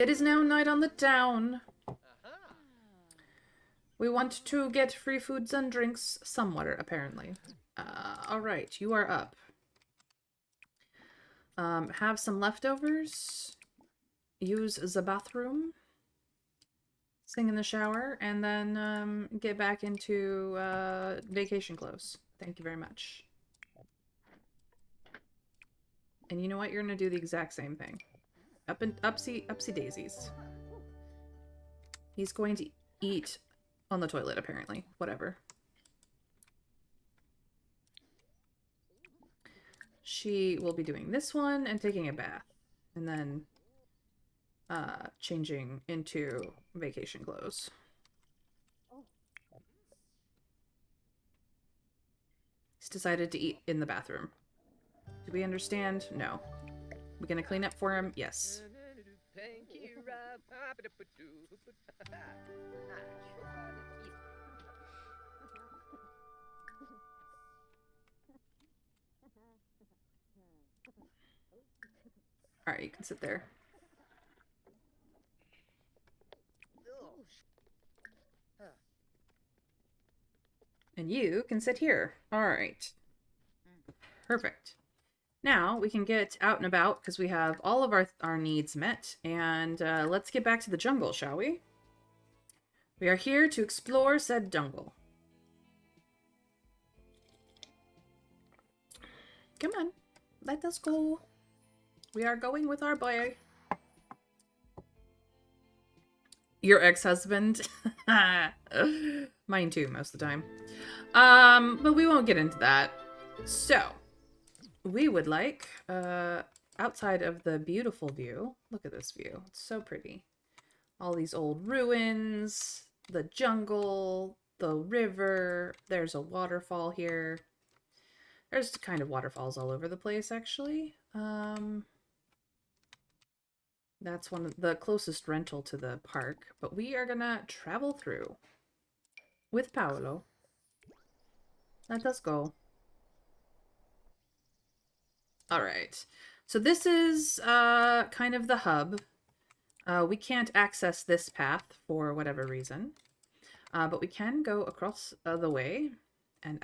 It is now night on the town. We want to get free foods and drinks somewhere, apparently. Alright, you are up. Have some leftovers. Use the bathroom. Sing in the shower. And then get back into vacation clothes. Thank you very much. And you know what? You're going to do the exact same thing. Upsy daisies. He's going to eat on the toilet, apparently. Whatever. She will be doing this one and taking a bath. And then changing into vacation clothes. He's decided to eat in the bathroom. Do we understand? No. We gonna clean up for him? Yes. Alright, you can sit there. And you can sit here. Alright. Perfect. Now we can get out and about because we have all of our needs met. And let's get back to the jungle, shall we? We are here to explore said jungle. Come on. Let us go. We are going with our boy. Your ex-husband? Mine too, most of the time. But we won't get into that. So, we would like, outside of the beautiful view, look at this view. It's so pretty. All these old ruins, the jungle, the river. There's a waterfall here. There's kind of waterfalls all over the place, actually. That's one of the closest rental to the park, but we are gonna travel through with Paolo. Let us go. All right. So this is kind of the hub. We can't access this path for whatever reason, but we can go across the way and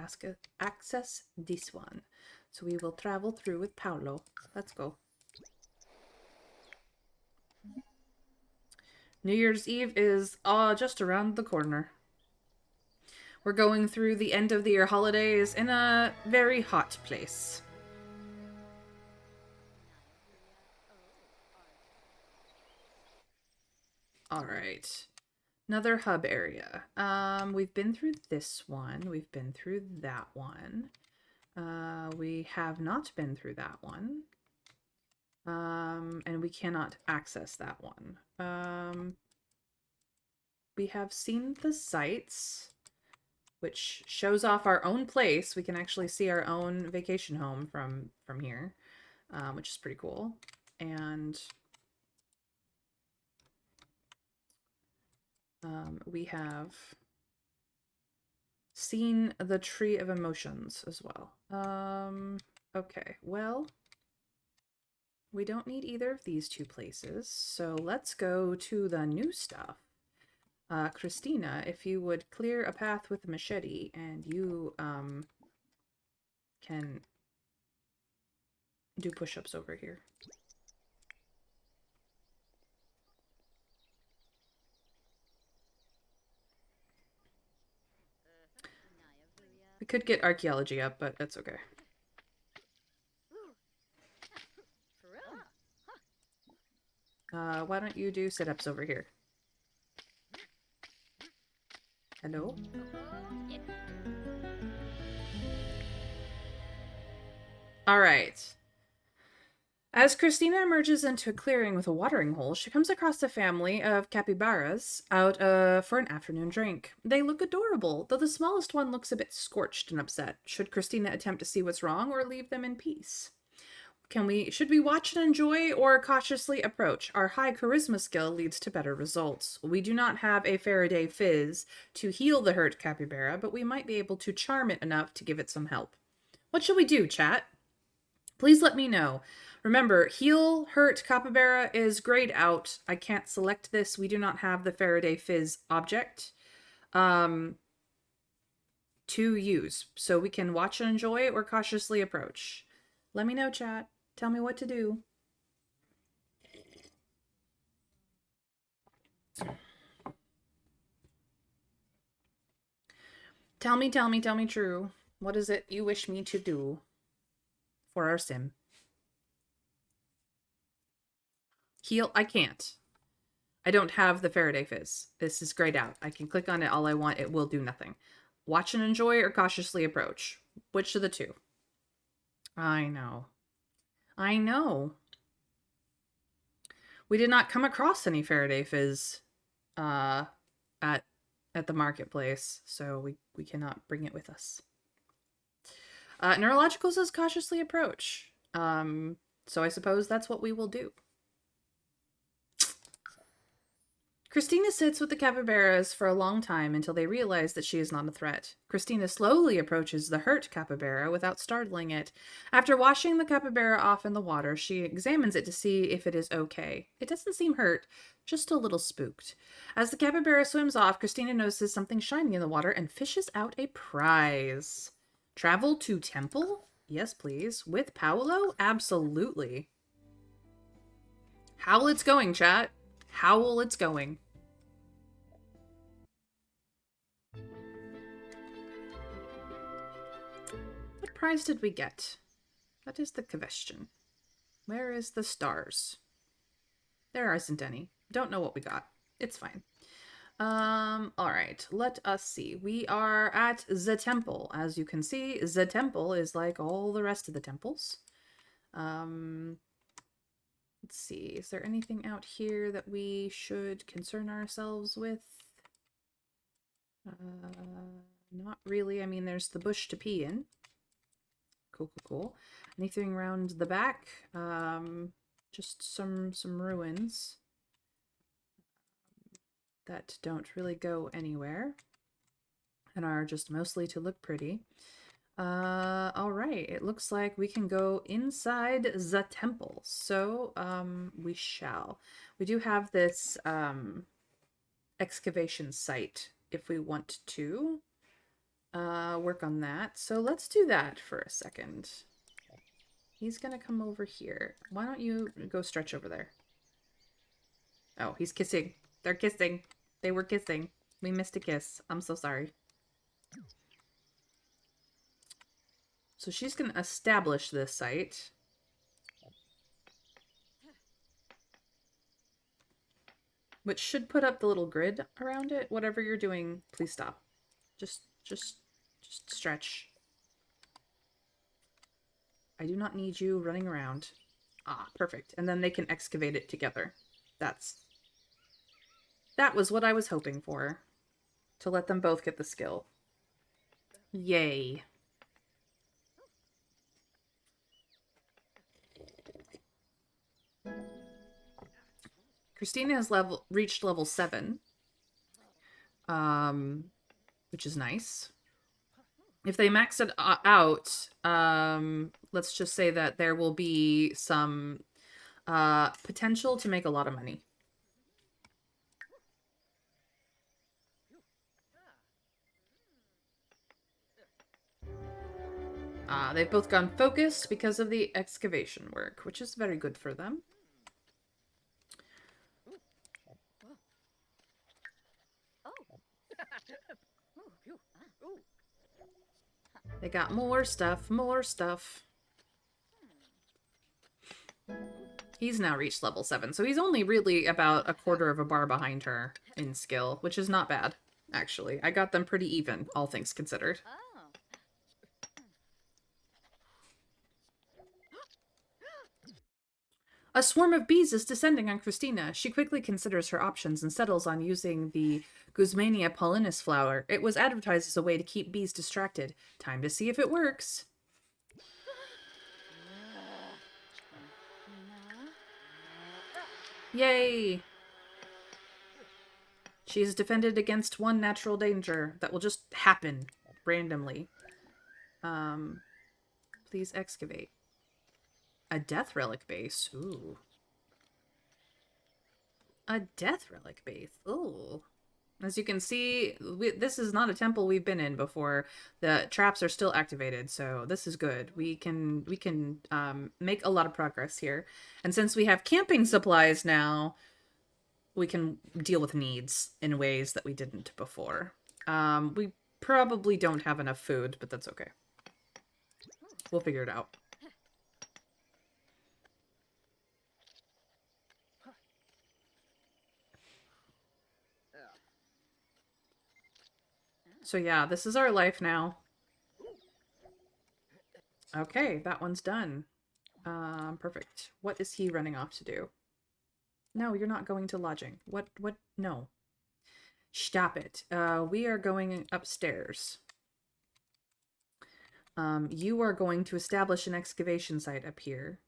access this one. So we will travel through with Paolo. Let's go. New Year's Eve is just around the corner. We're going through the end of the year holidays in a very hot place. All right. Another hub area. We've been through this one. We've been through that one. We have not been through that one. And we cannot access that one. We have seen the sights, which shows off our own place. We can actually see our own vacation home from here, which is pretty cool. And we have seen the Tree of Emotions as well. Okay, well, we don't need either of these two places, so let's go to the new stuff. Christina, if you would clear a path with a machete, and you can do push-ups over here. We could get archaeology up, but that's okay. Why don't you do sit-ups over here? Hello? Alright. As Christina emerges into a clearing with a watering hole, she comes across a family of capybaras out for an afternoon drink. They look adorable, though the smallest one looks a bit scorched and upset. Should Christina attempt to see what's wrong or leave them in peace? Should we watch and enjoy or cautiously approach? Our high charisma skill leads to better results. We do not have a Faraday fizz to heal the hurt capybara, but we might be able to charm it enough to give it some help. What should we do, chat? Please let me know. Remember, heal, hurt, capybara is grayed out. I can't select this. We do not have the Faraday Fizz object to use. So we can watch and enjoy or cautiously approach. Let me know, chat. Tell me what to do. Tell me true. What is it you wish me to do for our sim? Heal? I can't. I don't have the Faraday Fizz. This is grayed out. I can click on it all I want. It will do nothing. Watch and enjoy or cautiously approach. Which of the two? I know. I know. We did not come across any Faraday Fizz at the marketplace, so we cannot bring it with us. Neurological says cautiously approach. So I suppose that's what we will do. Christina sits with the capybaras for a long time until they realize that she is not a threat. Christina slowly approaches the hurt capybara without startling it. After washing the capybara off in the water, she examines it to see if it is okay. It doesn't seem hurt, just a little spooked. As the capybara swims off, Christina notices something shiny in the water and fishes out a prize. Travel to temple? Yes, please. With Paolo? Absolutely. Howl it's going, chat. Howl it's going. What prize did we get? That is the question. Where is the stars? There isn't any. Don't know what we got. It's fine. All right. Let us see. We are at the temple. As you can see, the temple is like all the rest of the temples. Let's see. Is there anything out here that we should concern ourselves with? Not really. I mean, there's the bush to pee in. Cool. Anything around the back? Just some ruins that don't really go anywhere and are just mostly to look pretty. All right. It looks like we can go inside the temple. So, we shall. We do have this excavation site if we want to work on that. So let's do that for a second. He's gonna come over here. Why don't you go stretch over there? Oh, he's kissing. They're kissing. They were kissing. We missed a kiss. I'm so sorry. So she's going to establish this site. Which should put up the little grid around it. Whatever you're doing, please stop. Just stretch. I do not need you running around. Ah, perfect. And then they can excavate it together. That was what I was hoping for. To let them both get the skill. Yay. Christina has reached level 7. Which is nice. If they max it out, let's just say that there will be some potential to make a lot of money. They've both gone focused because of the excavation work, which is very good for them. They got more stuff. He's now reached level 7, so he's only really about a quarter of a bar behind her in skill, which is not bad, actually. I got them pretty even, all things considered. A swarm of bees is descending on Christina. She quickly considers her options and settles on using the Guzmania pollinis flower. It was advertised as a way to keep bees distracted. Time to see if it works. Yay! She is defended against one natural danger that will just happen randomly. Please excavate. A death relic base. Ooh. A death relic base. Ooh. As you can see, this is not a temple we've been in before. The traps are still activated, so this is good. We can make a lot of progress here. And since we have camping supplies now, we can deal with needs in ways that we didn't before. We probably don't have enough food, but that's okay. We'll figure it out. So yeah, this is our life now. Okay, that one's done. Perfect. What is he running off to do? No, you're not going to lodging. What, no. Stop it. We are going upstairs. You are going to establish an excavation site up here.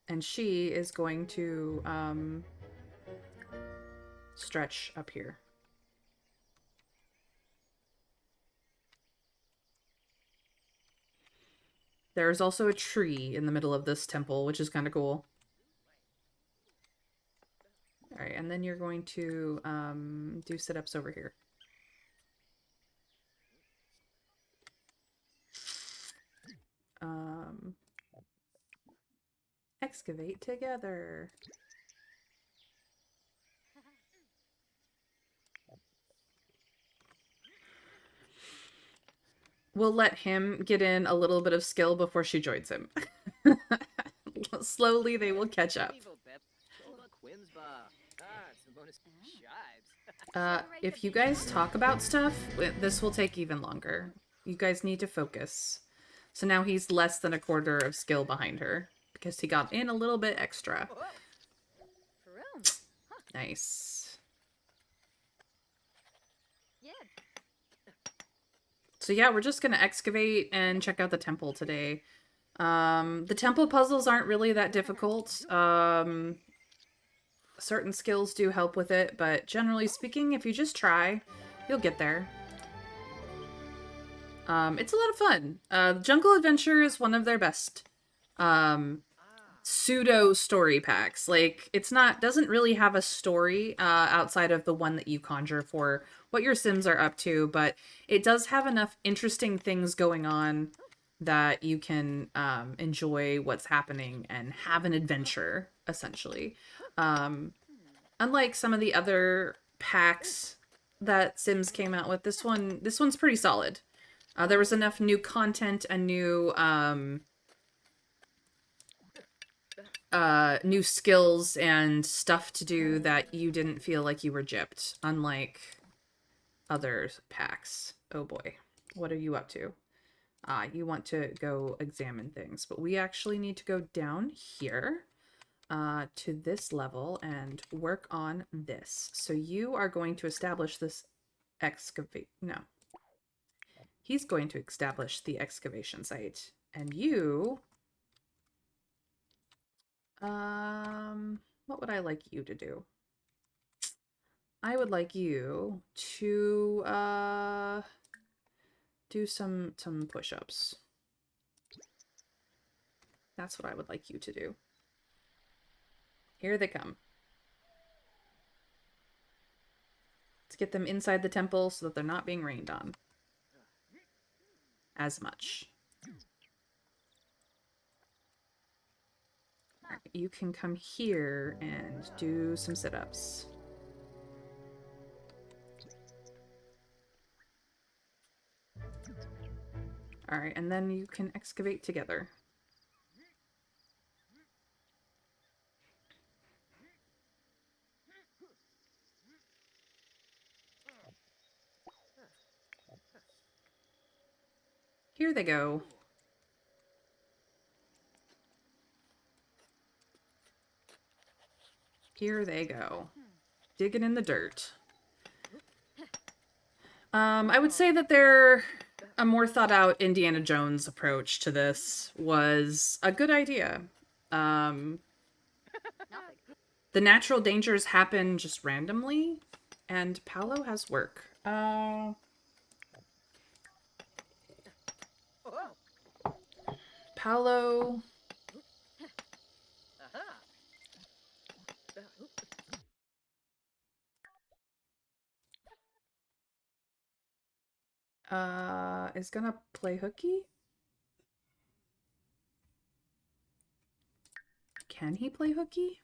And she is going to, stretch up here. There's also a tree in the middle of this temple, which is kind of cool. All right, and then you're going to do sit-ups over here. Excavate together. We'll let him get in a little bit of skill before she joins him. Slowly they will catch up. If you guys talk about stuff, this will take even longer. You guys need to focus. So now he's less than a quarter of skill behind her because he got in a little bit extra. Nice. So yeah, we're just gonna excavate and check out the temple today. The temple puzzles aren't really that difficult. Certain skills do help with it, but generally speaking, if you just try, you'll get there. It's a lot of fun. Jungle Adventure is one of their best pseudo story packs. Like, doesn't really have a story outside of the one that you conjure for what your Sims are up to, but it does have enough interesting things going on that you can enjoy what's happening and have an adventure, essentially. Unlike some of the other packs that Sims came out with, this one's pretty solid. There was enough new content and new skills and stuff to do that you didn't feel like you were gypped, unlike other packs. Oh boy, what are you up to? You want to go examine things, but we actually need to go down here to this level and work on this. So you are going to establish this no. He's going to establish the excavation site, and you what would I like you to do? I would like you to do some push-ups. That's what I would like you to do. Here they come. Let's get them inside the temple so that they're not being rained on as much. All right, you can come here and do some sit-ups. All right, and then you can excavate together. Here they go. Here they go. Digging in the dirt. I would say that a more thought out Indiana Jones approach to this was a good idea. The natural dangers happen just randomly, and Paolo has work. Paolo. Is gonna play hooky? Can he play hooky?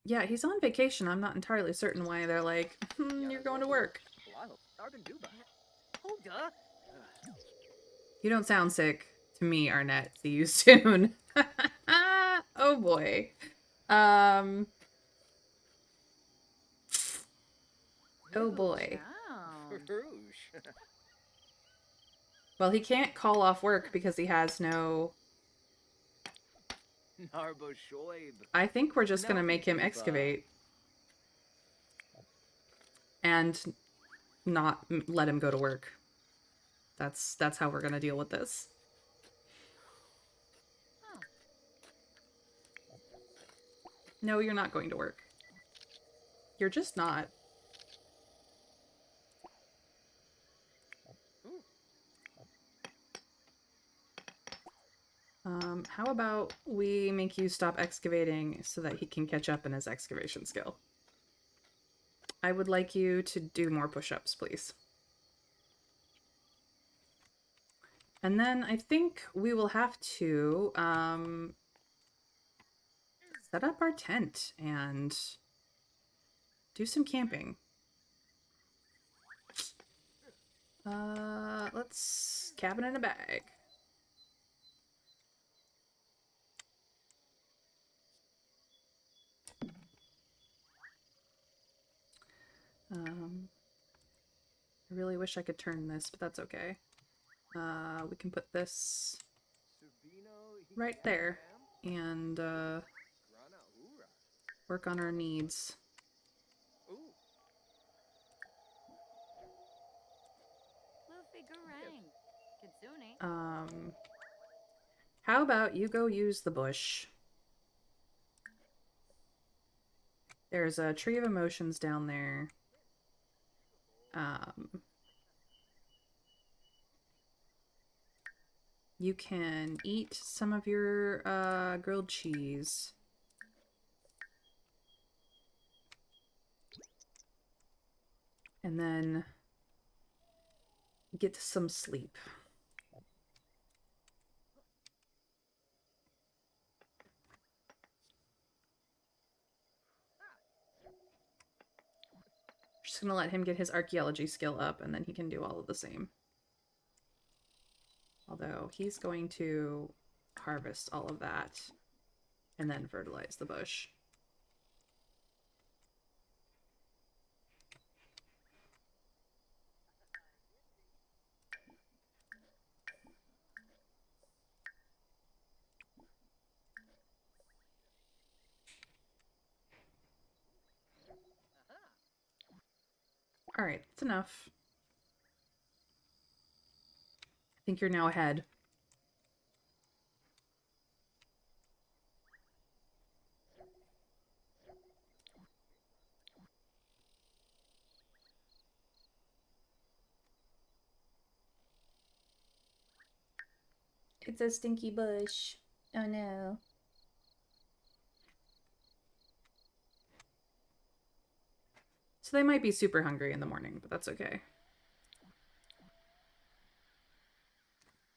Yeah, he's on vacation. I'm not entirely certain why they're like, you're going to work. You don't sound sick to me, Arnett. See you soon. Oh boy. Um. Oh boy. Well, he can't call off work because he has no. I think we're just gonna make him excavate and not let him go to work. That's how we're gonna deal with this. No, you're not going to work. You're just not. How about we make you stop excavating so that he can catch up in his excavation skill? I would like you to do more push-ups, please. And then I think we will have to set up our tent and do some camping. Let's cabin in a bag. I really wish I could turn this, but that's okay. We can put this right there and work on our needs. How about you go use the bush? There's a tree of emotions down there. You can eat some of your grilled cheese. And then get some sleep. Just gonna let him get his archaeology skill up and then he can do all of the same. Although he's going to harvest all of that and then fertilize the bush. All right, that's enough. I think you're now ahead. It's a stinky bush. Oh no. So they might be super hungry in the morning, but that's okay.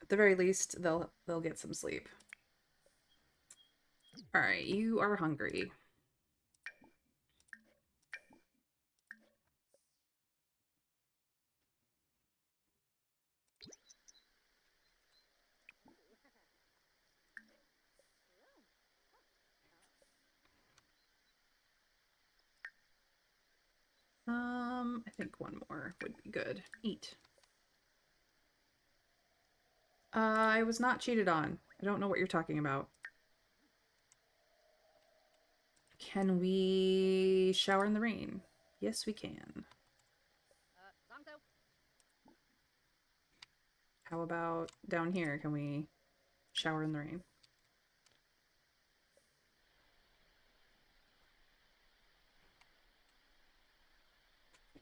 At the very least, they'll get some sleep. All right, you are hungry. I think one more would be good. Eat. I was not cheated on. I don't know what you're talking about. Can we shower in the rain? Yes, we can. How about down here? Can we shower in the rain?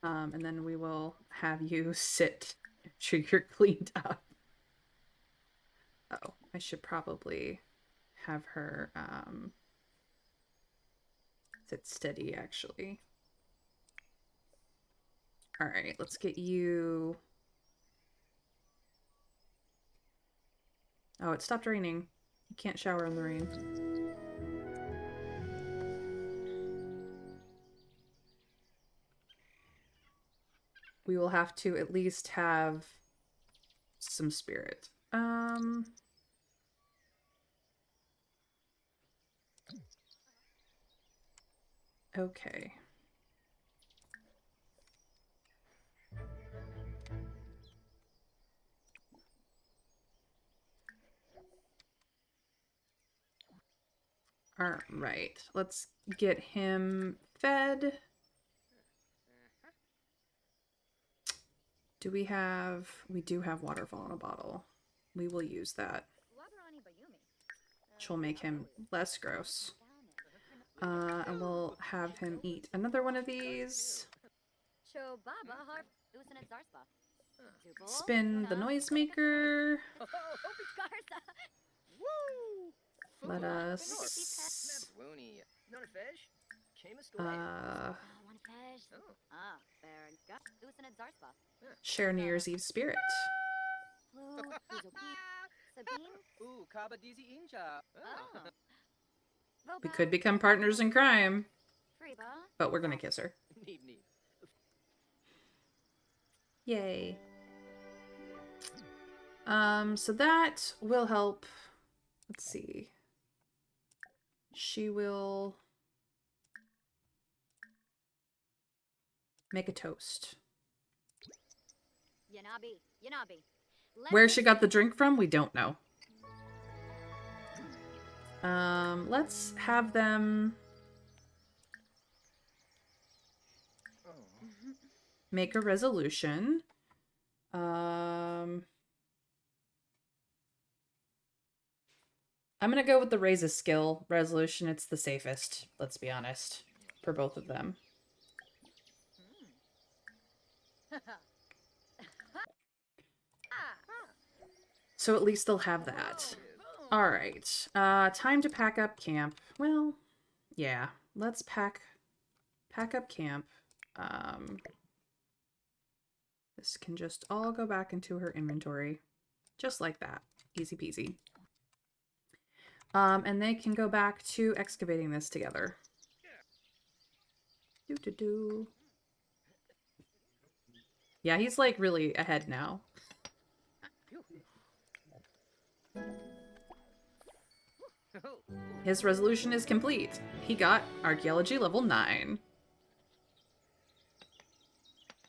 And then we will have you sit until you're cleaned up. Oh, I should probably have her sit steady, actually. All right, let's get you... Oh, it stopped raining. You can't shower in the rain. We will have to at least have some spirit. Okay. All right, let's get him fed. Do we have... We do have waterfall in a bottle. We will use that. Which will make him less gross. And we'll have him eat another one of these. Spin the noisemaker. Let us... share New Year's Eve spirit. We could become partners in crime. But we're gonna kiss her. Yay. So that will help. Let's see. She will make a toast. Where she got the drink from, we don't know. Let's have them make a resolution. I'm gonna go with the raise a skill resolution. It's the safest, let's be honest, for both of them. So at least they'll have that. All right. Time to pack up camp. Well, yeah. Let's pack up camp. This can just all go back into her inventory. Just like that. Easy peasy. And they can go back to excavating this together. Do. Yeah, he's like really ahead now. His resolution is complete. He got archaeology level 9.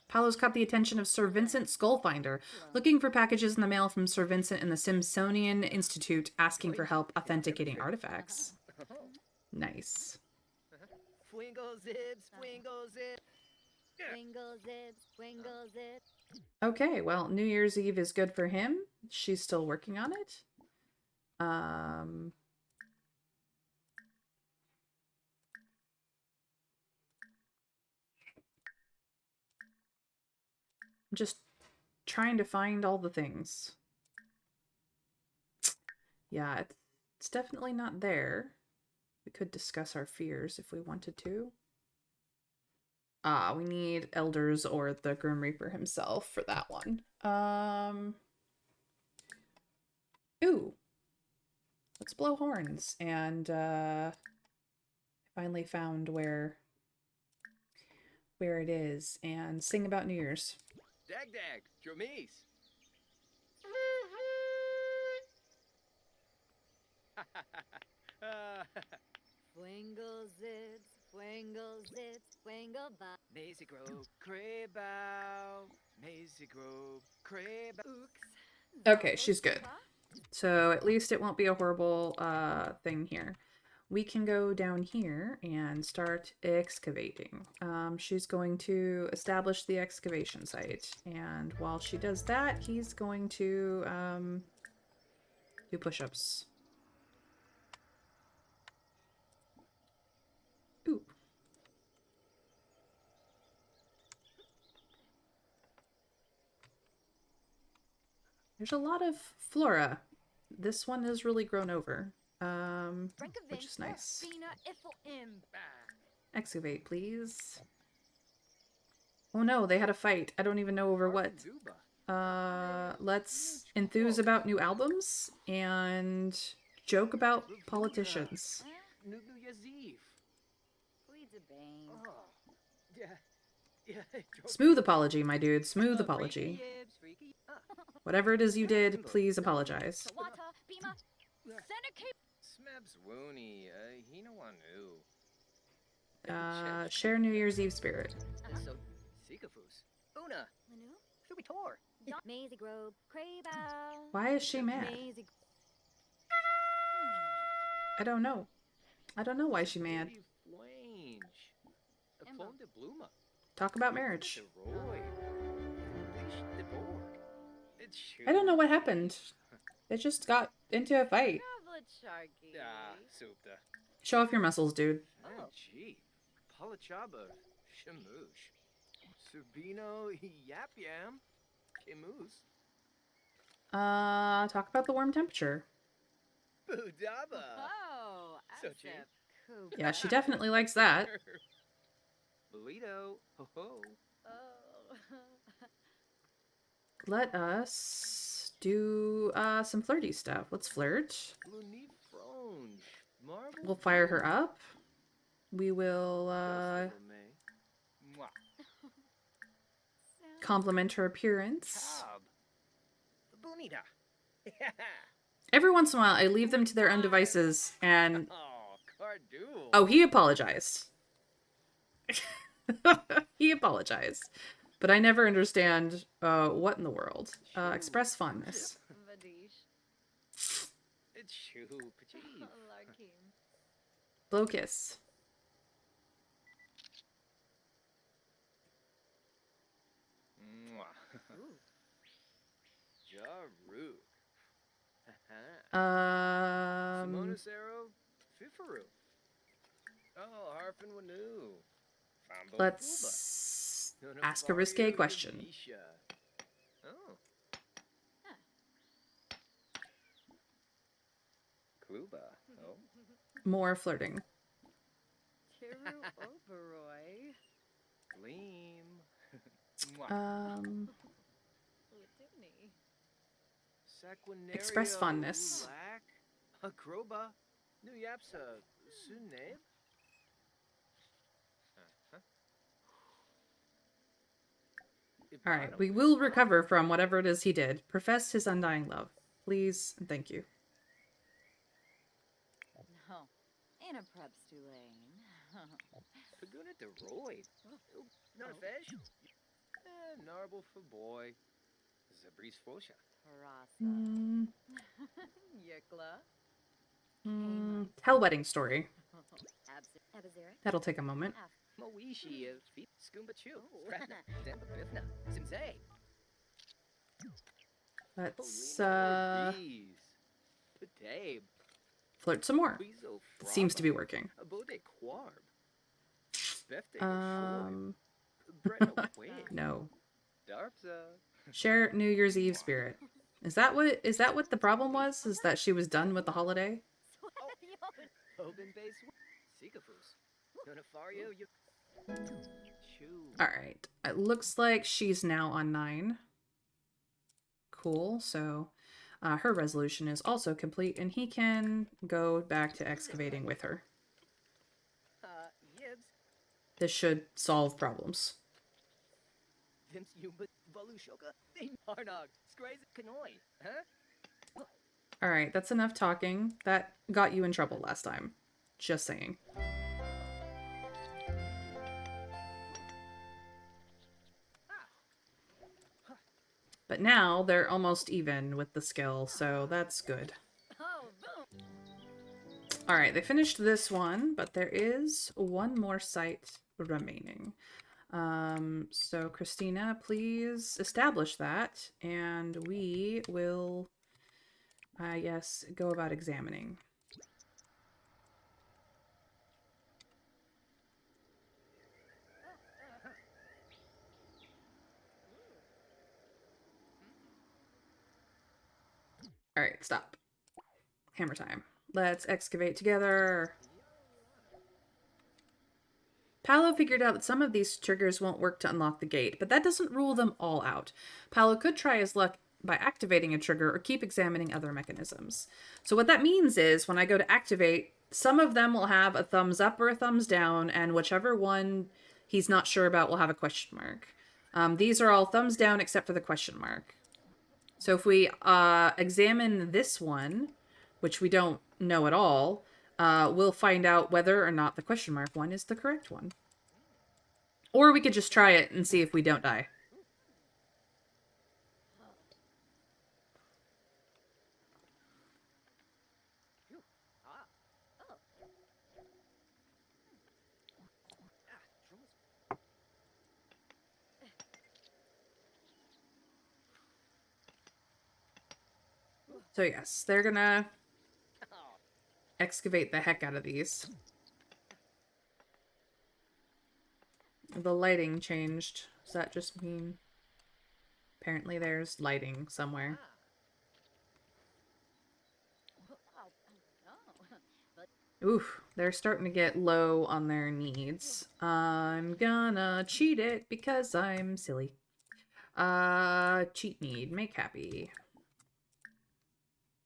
Paolo's caught the attention of Sir Vincent Skullfinder, looking for packages in the mail from Sir Vincent and the Simpsonian Institute, asking for help authenticating artifacts. Nice. Okay, well, New Year's Eve is good for him. She's still working on it. I'm just trying to find all the things. Yeah, it's definitely not there. We could discuss our fears if we wanted to. We need elders or the Grim Reaper himself for that one. Ooh. Let's blow horns. And finally found where it is and sing about New Year's. Dag, Dromies. Wingle zips, wingle zips, wingle ba. Maisie Grove, Crabbow. Maisie Grove, Crabbow. Okay, she's good. So at least it won't be a horrible thing here. We can go down here and start excavating. She's going to establish the excavation site. And while she does that, he's going to do push-ups. Ooh. There's a lot of flora this one is really grown over. Which is Frankavink, nice. Bina Iffle Im. Excavate, please. Oh no, they had a fight. I don't even know over what. Let's enthuse about new albums and joke about politicians. New Year's Eve. Pleads a bane. Oh, yeah. Yeah. Smooth apology, my dude. Smooth apology. Freaky. Whatever it is you did, please apologize. Sawata, Bima, Santa Cape. Smebs Woony, he no one knew. Share New Year's Eve spirit. So, Sikafus. Una, Manu? Fubitor. Maisie Grove, Craybow. Why is she mad? Maisie. I don't know. I don't know why she's mad. Flange. A Emma. clone de Bluma. Talk about marriage. Roy. De Borg. It's I don't know what happened. They just got into a fight. Sharky. Ah, Supta. Show off your muscles, dude. Oh, gee. Palachaba. Shamoosh. Subino Yap Yam. Kimus. Talk about the warm temperature. Budaba. Oh, So Asif cheap. Kuba. Yeah, she definitely likes that. Burrito. Ho ho. Oh. Let us do some flirty stuff. Let's flirt. Lunif Fronge. Marble. We'll fire her up. We will Mwah. compliment her appearance. Cobb. Bonita. Every once in a while, I leave them to their own devices, and Oh, Cardool. oh, he apologized. He apologized, but I never understand what in the world. Express fondness. Vadish. It's Shoo. Pachiv. Larkim. Blow kiss. Mwah. Jaru. Um, Simonacero. Fifaru. Oh, Harfin Wanu. Fambo let's Kuba. ask a risque question. Nisha. Oh. Kluba. Oh. More flirting. Tiru Oberoi. Gleam. Mwah. Latini. Saquinario Express fondness. Ulak, Akroba, New Yapsa, Suneb. All right, we will recover from whatever it is he did. Profess his undying love. Please and thank you. No. Anna Preps Tulane. Paguna de Roy. Not a fish. Narble for boy. Zabris Fosha. Harasa. Mm, Yikla. tell wedding story. Abazir. That'll take a moment. Moishi of Feet Skumbachu. Oh. Ratna. Demba Bifna. Simsay. Let's Patabe. flirt some more. Weasel It seems to be working. Abode Quarb. Befte Brett Quinn. No. Darpza. Share New Year's Eve spirit. Is that what the problem was? Is that she was done with the holiday? Open base. Sikafus. Nonafario. You. Chew. All right. It looks like she's now on 9. Cool. So her resolution is also complete, and he can go back to excavating with her. Yibs. This should solve problems. Vims Yumba Valushoka. They Narnog. Scrays Kanoi. Huh? All right, that's enough talking. That got you in trouble last time. Just saying. But now they're almost even with the skill, so that's good. Oh, boom. All right, they finished this one, but there is one more site remaining. So Christina, please establish that, and we will, I guess, go about examining. All right, stop. Hammer time. Let's excavate together. Paolo figured out that some of these triggers won't work to unlock the gate, but that doesn't rule them all out. Paolo could try his luck by activating a trigger or keep examining other mechanisms. So what that means is when I go to activate, some of them will have a thumbs up or a thumbs down, and whichever one he's not sure about will have a question mark. These are all thumbs down except for the question mark. So if we examine this one, which we don't know at all, we'll find out whether or not the question mark one is the correct one. Or we could just try it and see if we don't die. Phew. Ah. Oh. Troubles. So yes, they're gonna Oh. excavate the heck out of these. The lighting changed. Does that just mean... Apparently there's lighting somewhere. Ah. Oh, no. But Oof, they're starting to get low on their needs. I'm gonna cheat it because I'm silly. Cheat need, make happy.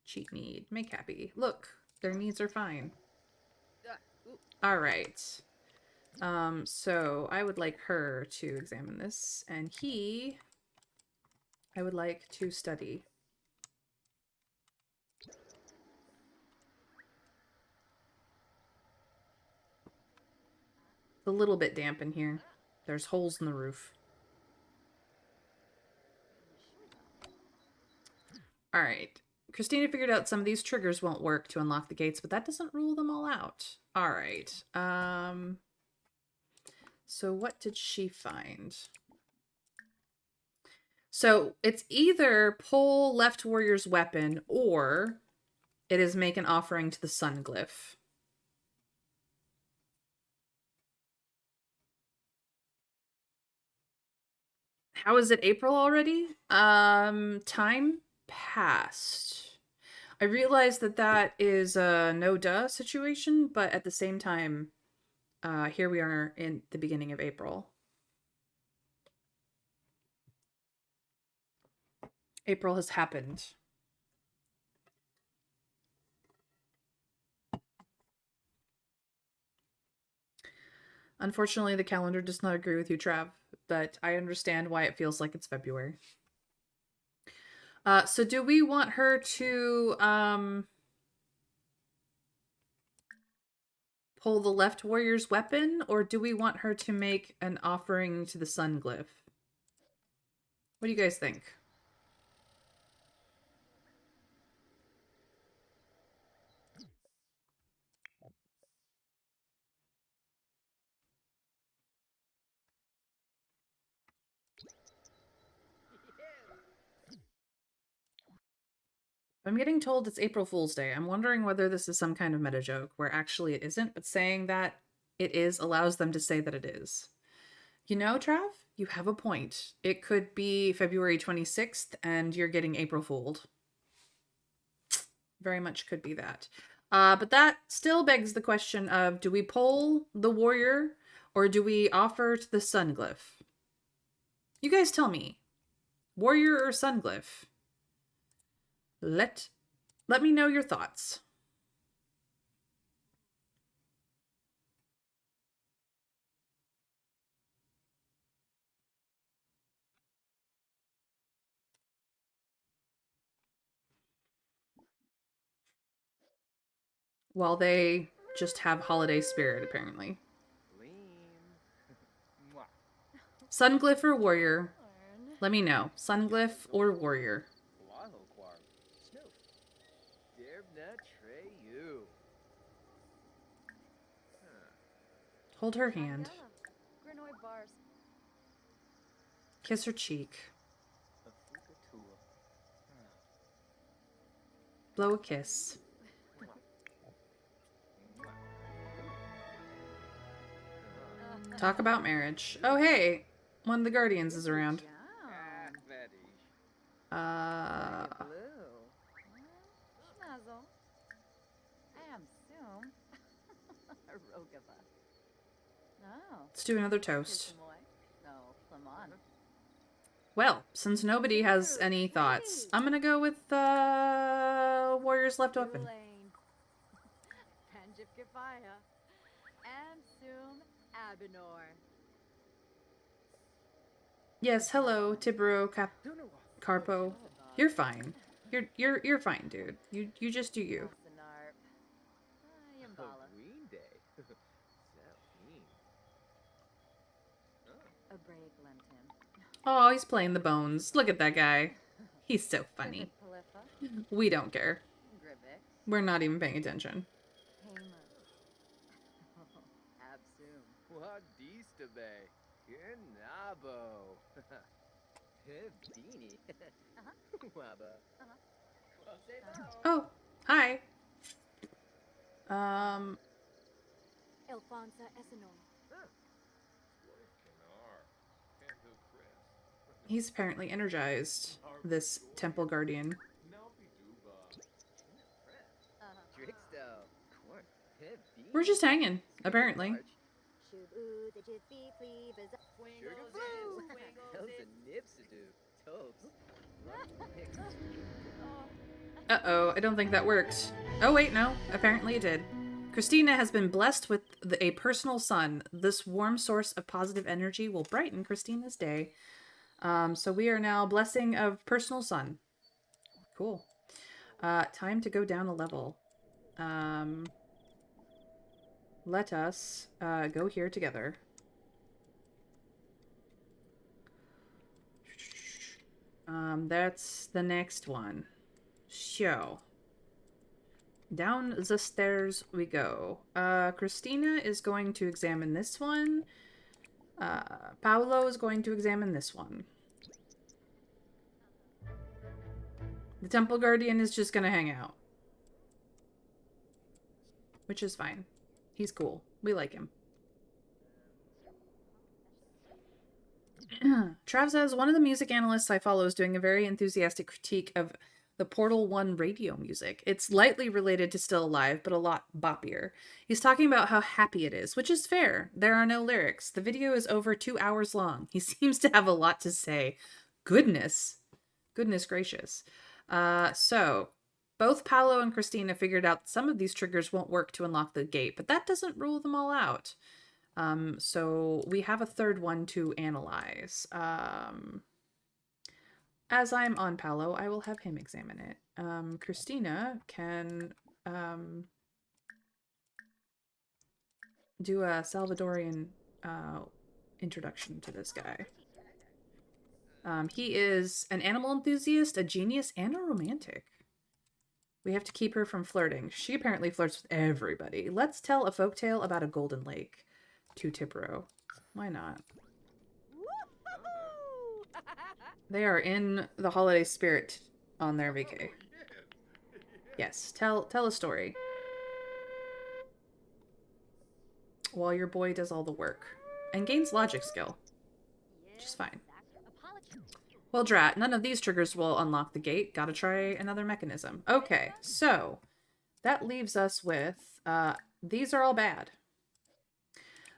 Cheat need, make happy. Look, their needs are fine. Ah. Ooh. Alright. So I would like her to examine this, and he... I would like to study. It's a little bit damp in here. There's holes in the roof. Alright. Christina figured out some of these triggers won't work to unlock the gates, but that doesn't rule them all out. Alright. So what did she find? So it's either pull left warrior's weapon or it is make an offering to the sun glyph. How is it April already? Time passed. I realize that that is a no duh situation, but at the same time, here we are in the beginning of April. April has happened. Unfortunately, the calendar does not agree with you, Trav, but I understand why it feels like it's February. So do we want her to pull the left warrior's weapon, or do we want her to make an offering to the sun glyph? What do you guys think? I'm getting told it's April Fool's Day. I'm wondering whether this is some kind of meta joke where actually it isn't, but saying that it is allows them to say that it is. You know, Trav, you have a point. It could be February 26th and you're getting April Fooled. Very much could be that. But that still begs the question of, do we pull the warrior or do we offer to the sun glyph? You guys tell me. Warrior or sun glyph? Let me know your thoughts. While they just have holiday spirit, apparently. Lean. Mwah. Sunglyph or warrior? darn. Let me know. Sunglyph or warrior? Waho Quark. Snoof. Derbna Trey you. Huh. Hold her hand. Granoy bars. Kiss her cheek. A Fukatua. Blow a kiss. Talk about marriage. Oh, hey. One of the Guardians is around. Ah, Betty. Uh... Blue. Schmazzle. Oh, Let's do another toast. Tissamoy. No, Flamon. Well, since nobody has any thoughts, I'm gonna go with Warrior's Left Open. Lane. Panjif Kifaya. And Sum Abinor. Yes, hello, Tibero Don't know Carpo. You're fine. You're fine, dude. You just do you. Elsinarp. a Yambala. Green Day. Zephyr. Oh. A break lentim. Oh, he's playing the bones. Look at that guy. He's so funny. Palifa. We don't care. Grivix. We're not even paying attention. Hamer. Absum. Wadista Bay. Kinabo. Pibdini. Wabba. Oh, hi. Um, Elfonsa Essenor. he's apparently energized, this temple guardian. Drixto. Corn. Pibdini. We're just hanging, apparently. Shubu the Jiffy Flea Baza. Sugar Blue. Hills and Nipsidoo. Tobes. Uh-oh, I don't think that worked. Oh, wait, no. Apparently it did. Christina has been blessed with a personal sun. This warm source of positive energy will brighten Christina's day. So we are now blessing of personal sun. Cool. Time to go down a level. Let us go here together. That's the next one. So, down the stairs we go. Christina is going to examine this one. Paolo is going to examine this one. The Temple Guardian is just going to hang out. Which is fine. He's cool. We like him. Trav says, one of the music analysts I follow is doing a very enthusiastic critique of the Portal 1 radio music. It's lightly related to Still Alive, but a lot boppier. He's talking about how happy it is, which is fair. There are no lyrics. The video is over 2 hours long. He seems to have a lot to say. Goodness gracious. So, both Paolo and Christina figured out some of these triggers won't work to unlock the gate, but that doesn't rule them all out. So we have a third one to analyze. As I'm on Paolo, I will have him examine it. Christina can do a Salvadorian introduction to this guy. He is an animal enthusiast, a genius, and a romantic. We have to keep her from flirting. She apparently flirts with everybody. Let's tell a folktale about a golden lake to Tipro. Why not? They are in the holiday spirit on their vacay. Yes, tell a story. While your boy does all the work. And gains logic skill. Which is fine. Well, drat, none of these triggers will unlock the gate. Gotta try another mechanism. Okay, so that leaves us with, these are all bad.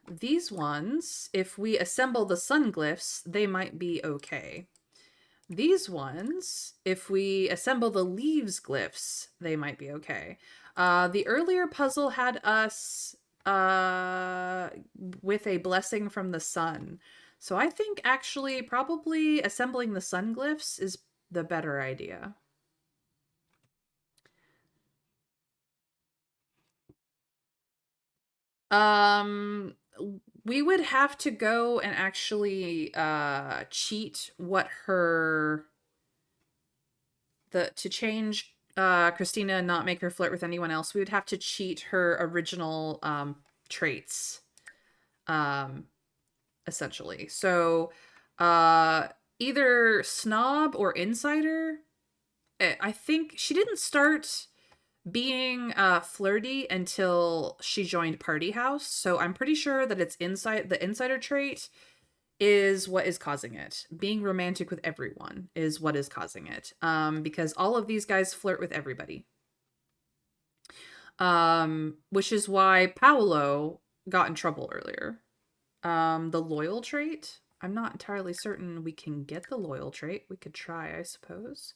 These ones, if we assemble the sun glyphs, they might be okay. These ones, if we assemble the leaves glyphs, they might be okay. The earlier puzzle had us with a blessing from the sun. So I think actually probably assembling the sun glyphs is the better idea. We would have to go and actually cheat what her to change Christina and not make her flirt with anyone else. We would have to cheat her original traits. Essentially. So either snob or insider. I think she didn't start being flirty until she joined Party House, so I'm pretty sure that it's the insider trait is what is causing it. Being romantic with everyone is what is causing it. Because all of these guys flirt with everybody. Which is why Paolo got in trouble earlier. The loyal trait. I'm not entirely certain we can get the loyal trait. We could try, I suppose.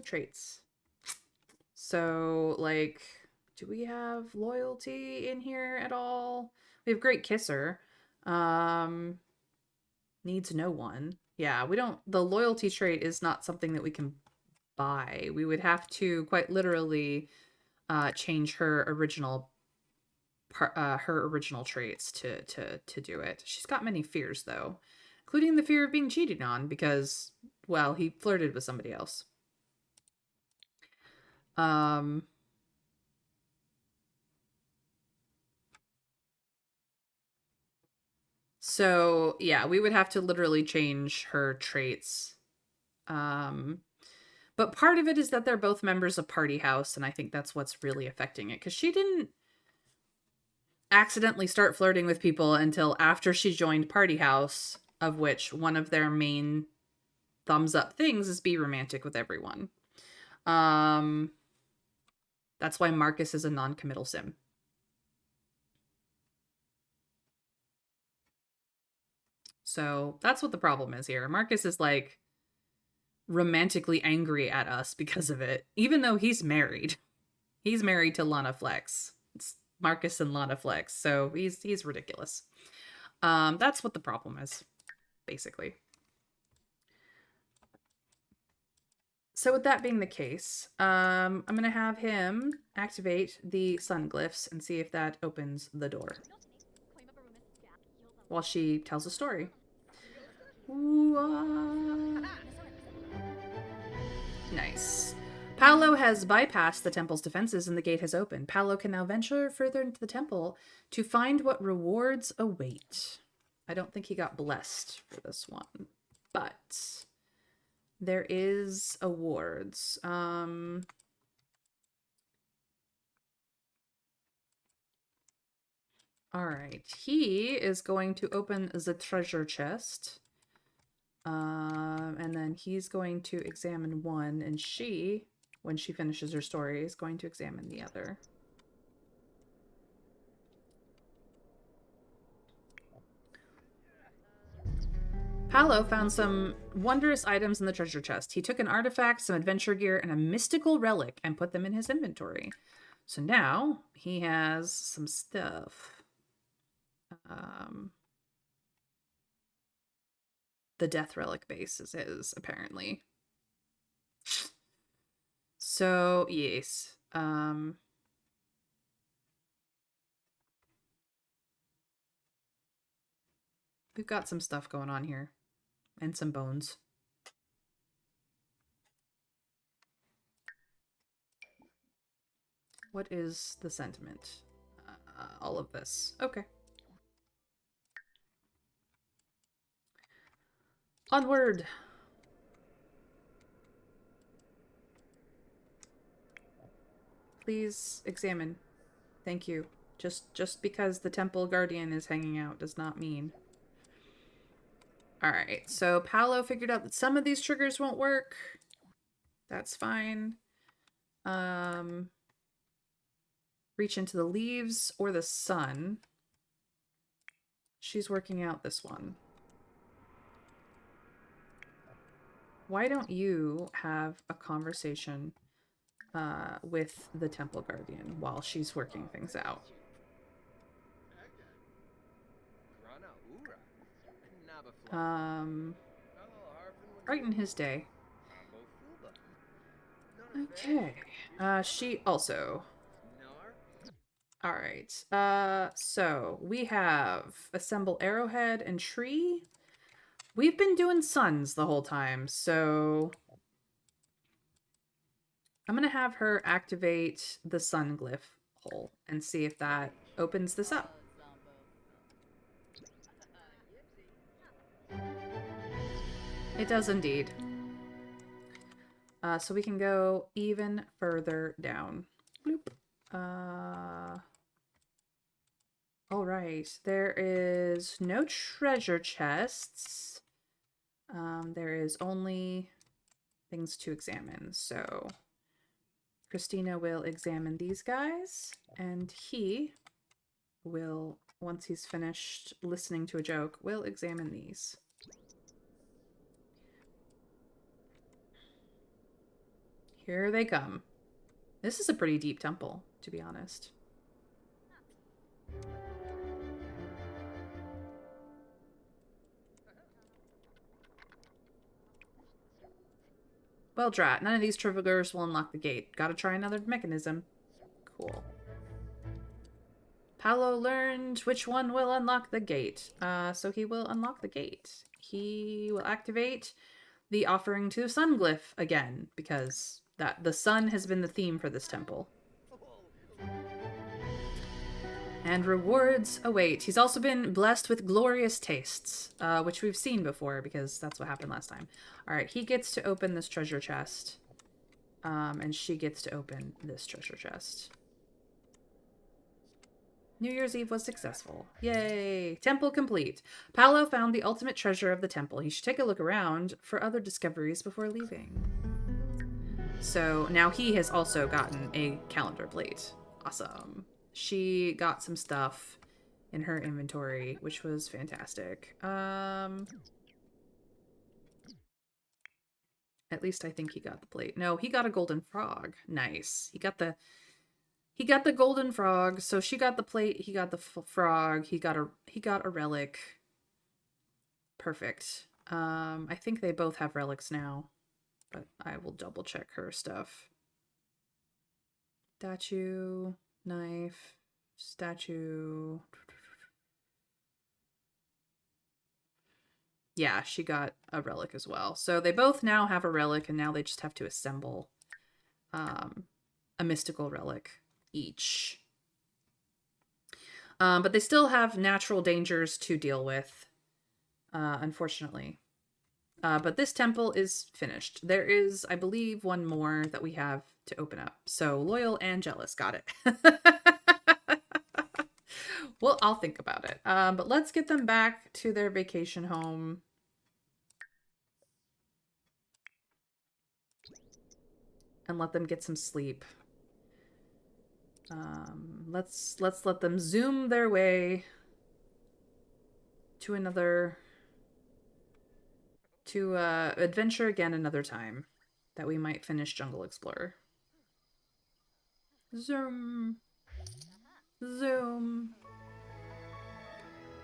Traits. So, like, do we have loyalty in here at all? We have Great Kisser. Needs no one. Yeah, we don't. The loyalty trait is not something that we can buy. We would have to quite literally change her original traits to do it. She's got many fears though, including the fear of being cheated on because, well, he flirted with somebody else. Um so yeah, we would have to literally change her traits. But part of it is that they're both members of Party House, and I think that's what's really affecting it because she didn't accidentally start flirting with people until after she joined Party House, of which one of their main thumbs up things is be romantic with everyone. Um that's why Marcus is a non-committal sim. So that's what the problem is here. Marcus is like romantically angry at us because of it, even though he's married. He's married to Lana Flex. It's Marcus and Lana Flex, so he's ridiculous. That's what the problem is, basically. So with that being the case, I'm gonna have him activate the sun glyphs and see if that opens the door. While she tells a story. Ooh, nice. Paolo has bypassed the temple's defenses and the gate has opened. Paolo can now venture further into the temple to find what rewards await. I don't think he got blessed for this one, but there is awards. All right. He is going to open the treasure chest. And then he's going to examine one, and she, when she finishes her story, is going to examine the other. Paolo found some wondrous items in the treasure chest. He took an artifact, some adventure gear, and a mystical relic and put them in his inventory. So now he has some stuff. The death relic base is his, apparently. So, yes. We've got some stuff going on here. And some bones. What is the sentiment? All of this. Okay. Onward! Please examine. Thank you. Just because the temple guardian is hanging out does not mean. Alright, so Paolo figured out that some of these triggers won't work. That's fine. Reach into the leaves or the sun. She's working out this one. Why don't you have a conversation with the temple guardian while she's working things out? Brighten his day. Okay. She also. Alright. So we have assemble arrowhead and tree. We've been doing suns the whole time, so I'm gonna have her activate the sun glyph hole and see if that opens this up. It does indeed. So we can go even further down. Bloop. All right. There is no treasure chests. There is only things to examine. So Christina will examine these guys, and he will, once he's finished listening to a joke, will examine these. Here they come. This is a pretty deep temple, to be honest. Well, drat. None of these travelers will unlock the gate. Gotta try another mechanism. Cool. Paolo learned which one will unlock the gate. So he will unlock the gate. He will activate the offering to the sun glyph again, because the sun has been the theme for this temple. And rewards await. He's also been blessed with glorious tastes, which we've seen before, because that's what happened last time. Alright, he gets to open this treasure chest. And she gets to open this treasure chest. New Year's Eve was successful. Yay! Temple complete. Paolo found the ultimate treasure of the temple. He should take a look around for other discoveries before leaving. So now he has also gotten a calendar plate. Awesome. She got some stuff in her inventory, which was fantastic. At least I think he got the plate. No, he got a golden frog. Nice. He got the golden frog. So she got the plate. He got the frog. He got a relic. Perfect. I think they both have relics now, but I will double check her stuff. Statue, knife, statue. Yeah, she got a relic as well. So they both now have a relic, and now they just have to assemble a mystical relic each. But they still have natural dangers to deal with, unfortunately. But this temple is finished. There is, I believe, one more that we have to open up. So loyal and jealous, got it. Well, I'll think about it. But let's get them back to their vacation home. And let them get some sleep. Let's let them zoom their way to adventure again another time, that we might finish Jungle Explorer. Zoom. Zoom.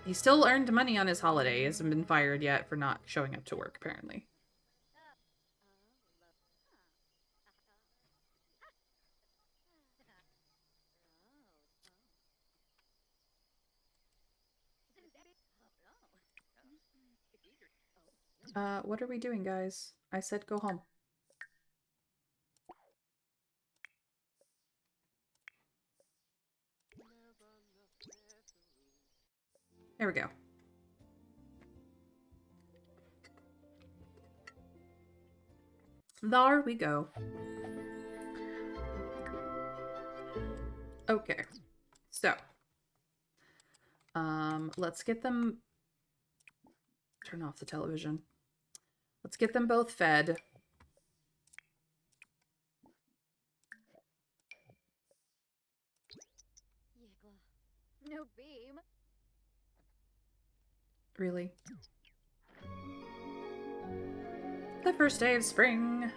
He still earned money on his holiday. He hasn't been fired yet for not showing up to work, apparently. What are we doing, guys? I said go home. There we go. There we go. Okay. So. Let's get them... Turn off the television. Let's get them both fed. No beam. Really? The first day of spring.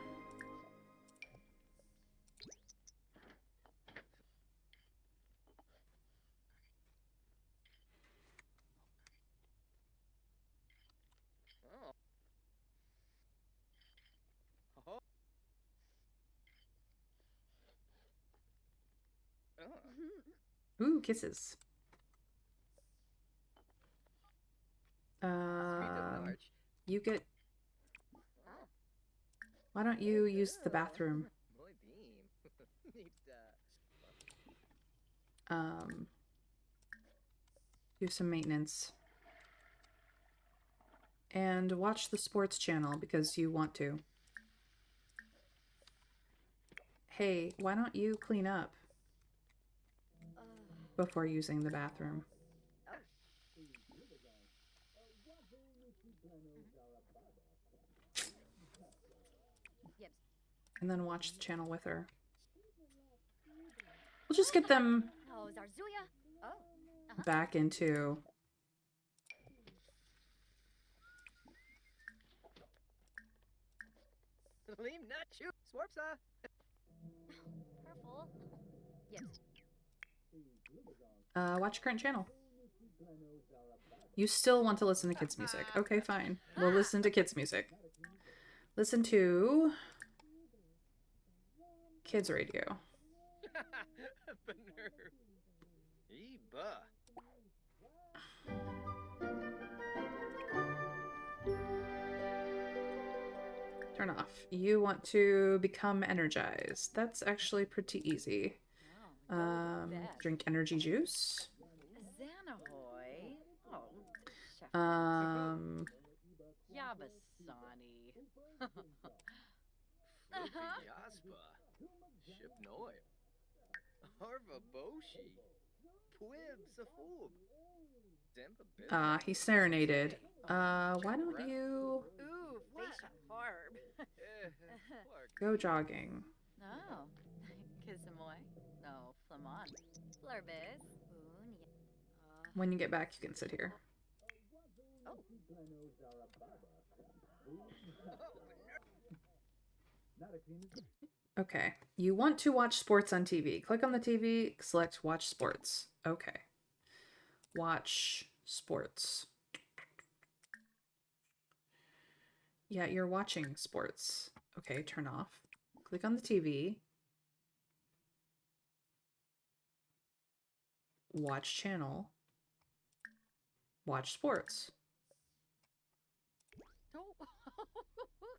Oh. Oh. Ooh, kisses. You get... Why don't you use the bathroom? Do some maintenance. And watch the sports channel because you want to. Hey, why don't you clean up before using the bathroom? And then watch the channel with her. We'll just get them Oh, Zarzuya. Oh. Uh-huh. back into... Leem not you. Swarpsa. Purple. Yes. Watch current channel. You still want to listen to kids' music. Okay, fine. We'll listen to kids' music. Listen to... kids' radio. Bener. Eba. Turn off. You want to become energized. That's actually pretty easy. Drink energy juice. Xanahoy. Oh, chef. Yabasani. Yaspa. Shipnoi. Harva Boshi. Pwib Safub. He serenaded. Why don't you Ooh, facial harb. go jogging? Oh, Kisamoy. No, Flamand. Flurbis. When you get back, you can sit here. Oh. Okay. You want to watch sports on TV. Click on the TV, select watch sports. Okay. Watch sports. Yeah, you're watching sports. Okay, turn off. Click on the TV. Watch channel. Watch sports. Oh.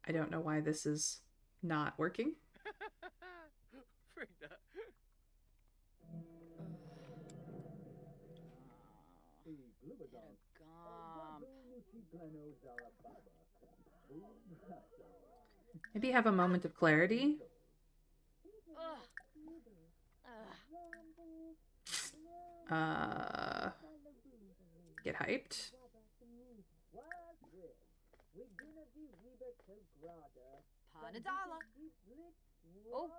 I don't know why this is not working. Frigda. Maybe have a moment of clarity. Get hyped. Panadala. Oh,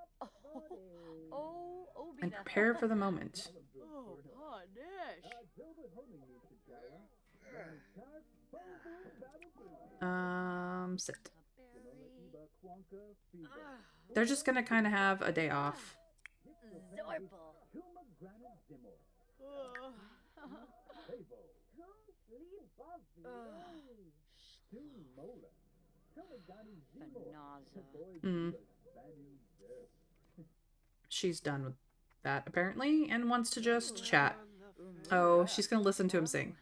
And prepare for the moment. Oh, Panish. Sit. They're just gonna kind of have a day off. Zorpal. Mm. She's done with that, apparently, and wants to just chat. Oh, she's gonna listen to him sing.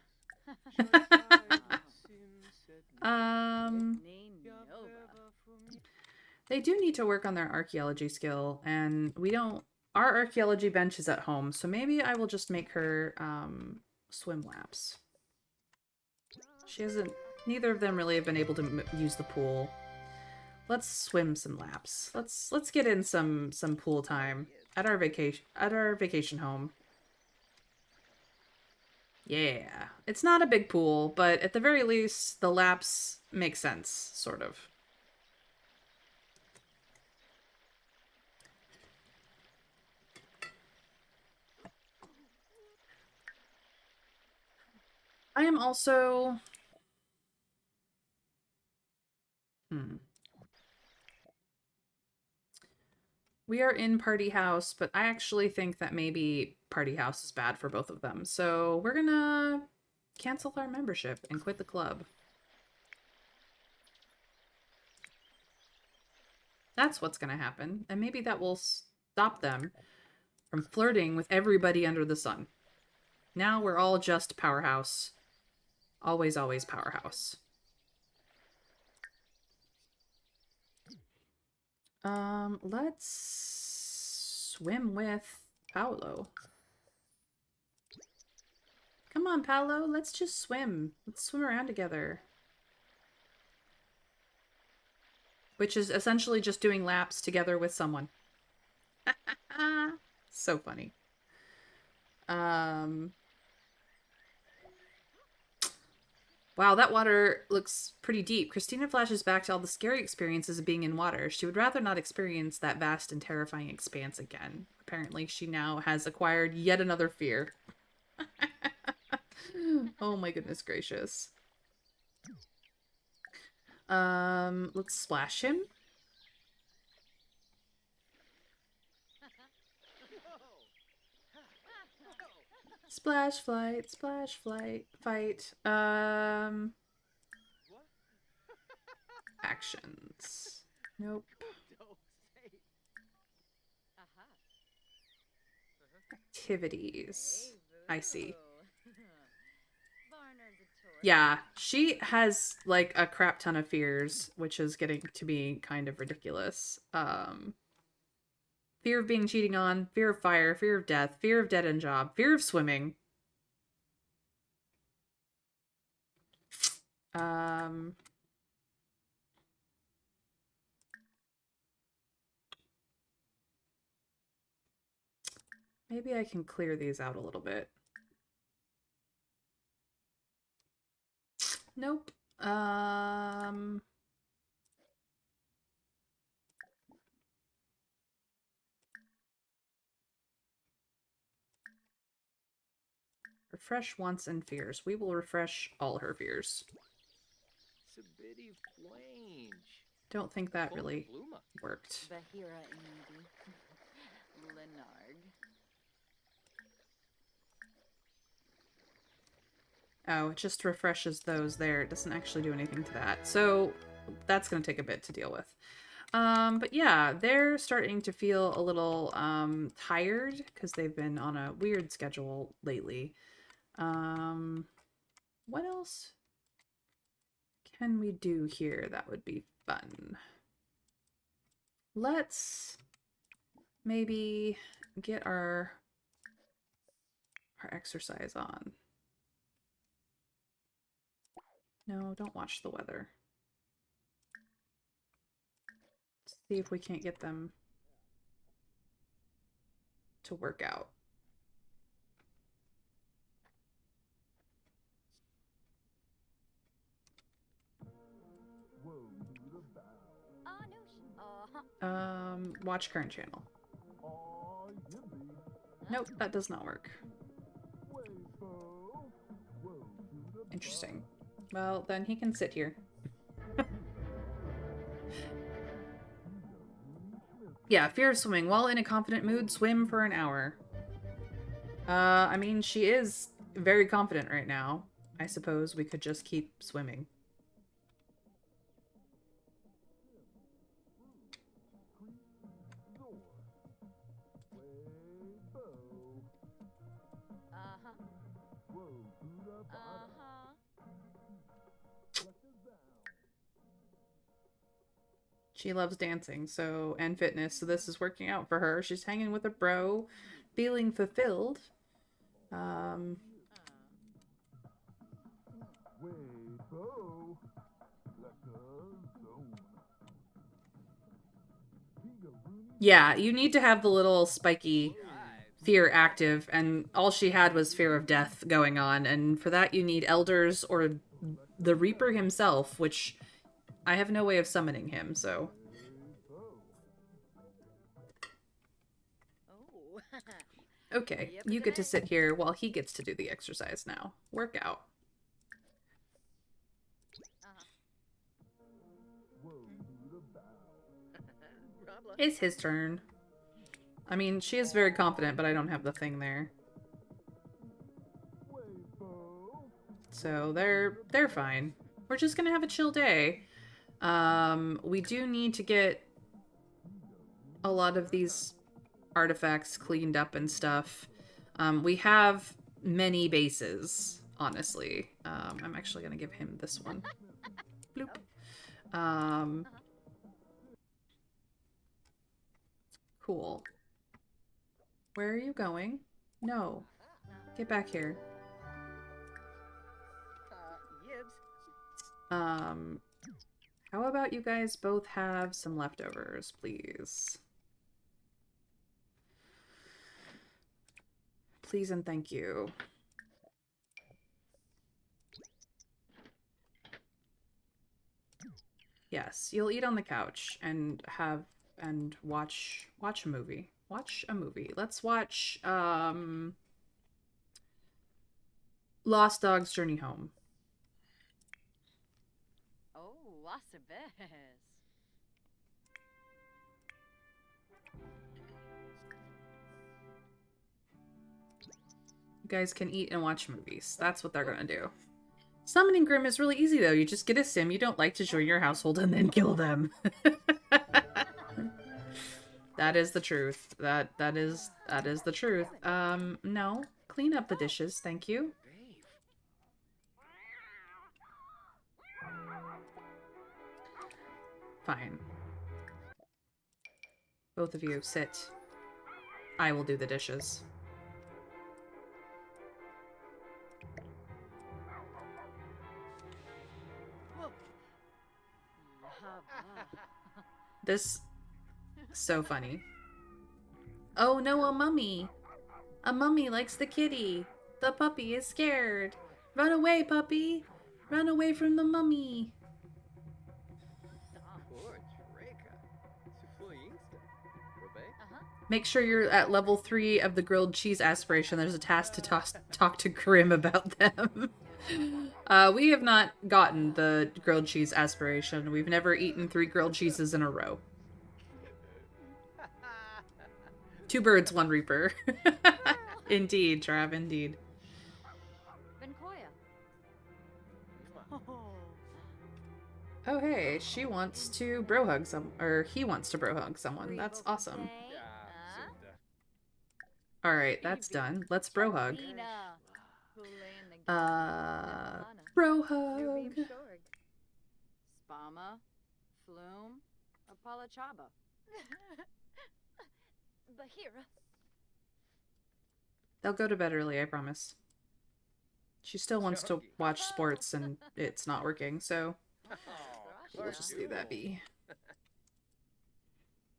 They do need to work on their archaeology skill, and we don't... Our archaeology bench is at home, so maybe I will just make her swim laps. She hasn't... Neither of them really have been able to use the pool. Let's swim some laps. Let's get in some pool time at our vacation home. Yeah, it's not a big pool, but at the very least, the laps make sense, sort of. I am also... We are in Party House, but I actually think that maybe Party House is bad for both of them. So we're gonna cancel our membership and quit the club. That's what's gonna happen. And maybe that will stop them from flirting with everybody under the sun. Now we're all just Powerhouse. Always, always Powerhouse. Let's swim with Paolo. Come on, Paolo, let's just swim. Let's swim around together. Which is essentially just doing laps together with someone. So funny. Wow, that water looks pretty deep. Christina flashes back to all the scary experiences of being in water. She would rather not experience that vast and terrifying expanse again. apparently she now has acquired yet another fear. Oh my goodness gracious. Let's splash him. Splash flight, fight. Actions. Nope. Aha. Activities. I see. Varner's a tourist. Yeah, she has like a crap ton of fears, which is getting to be kind of ridiculous. Fear of being cheating on, fear of fire, fear of death, fear of dead end job, fear of swimming. Um, Maybe I can clear these out a little bit. Nope. Refresh wants and fears. We will refresh all her fears. Sabidi flange. Don't think that Full really bluma. worked. Bahira Indy. Lenard. Oh, it just refreshes those there. It doesn't actually do anything to that. So that's going to take a bit to deal with. But yeah, they're starting to feel a little tired because they've been on a weird schedule lately. What else can we do here that would be fun? Let's maybe get our exercise on. No, don't watch the weather. Let's see if we can't get them to work out. Watch current channel. Nope, that does not work. Interesting. Well, then he can sit here. Yeah, fear of swimming. While in a confident mood, swim for an hour. I mean, she is very confident right now. I suppose we could just keep swimming. Uh-huh. Uh-huh. She loves dancing, so and fitness, so this is working out for her. She's hanging with a bro, feeling fulfilled. Yeah, you need to have the little spiky fear active, and all she had was fear of death going on, and for that you need elders or the Reaper himself, which I have no way of summoning him, so. Oh. Okay, Yep, you get to today. sit here while he gets to do the exercise now. Workout. It's his turn. I mean, she is very confident, but I don't have the thing there. So they're fine. We're just gonna have a chill day. We do need to get a lot of these artifacts cleaned up and stuff. We have many bases, honestly. I'm actually gonna give him this one. Bloop. Cool. Where are you going? No. Get back here. Yibs. How about you guys both have some leftovers, please? Please and thank you. Yes, you'll eat on the couch and watch a movie. Watch a movie. Let's watch Lost Dog's Journey Home. Oh, wasabes. You guys can eat and watch movies. That's what they're gonna do. Summoning Grim is really easy though. You just get a sim you don't like to join your household and then kill them. That is the truth. That is the truth. No. Clean up the dishes, thank you. Babe. Fine. Both of you, sit. I will do the dishes. Whoa. Yabba. This so funny. Oh no, a mummy. A mummy likes the kitty. The puppy is scared. Run away, puppy. Run away from the mummy. Poor Draca. Se foi insta. Robei? Uh-huh. Make sure you're at level 3 of the grilled cheese aspiration. There's a task to talk to Grim about them. We have not gotten the grilled cheese aspiration. We've never eaten 3 grilled cheeses in a row. 2 birds, 1 reaper. Indeed, Trav, indeed. Benkoya. Oh. Oh, hey, she wants to bro hug or he wants to bro hug someone. That's awesome. Ja, Huh? super. Alright, that's done. Let's bro hug. Dina. Hulayan na Bro hug. Spama. Flume. Apalachaba. Bahira. They'll go to bed early, I promise. She still wants to watch sports and it's not working, so Oh, we'll just leave that be.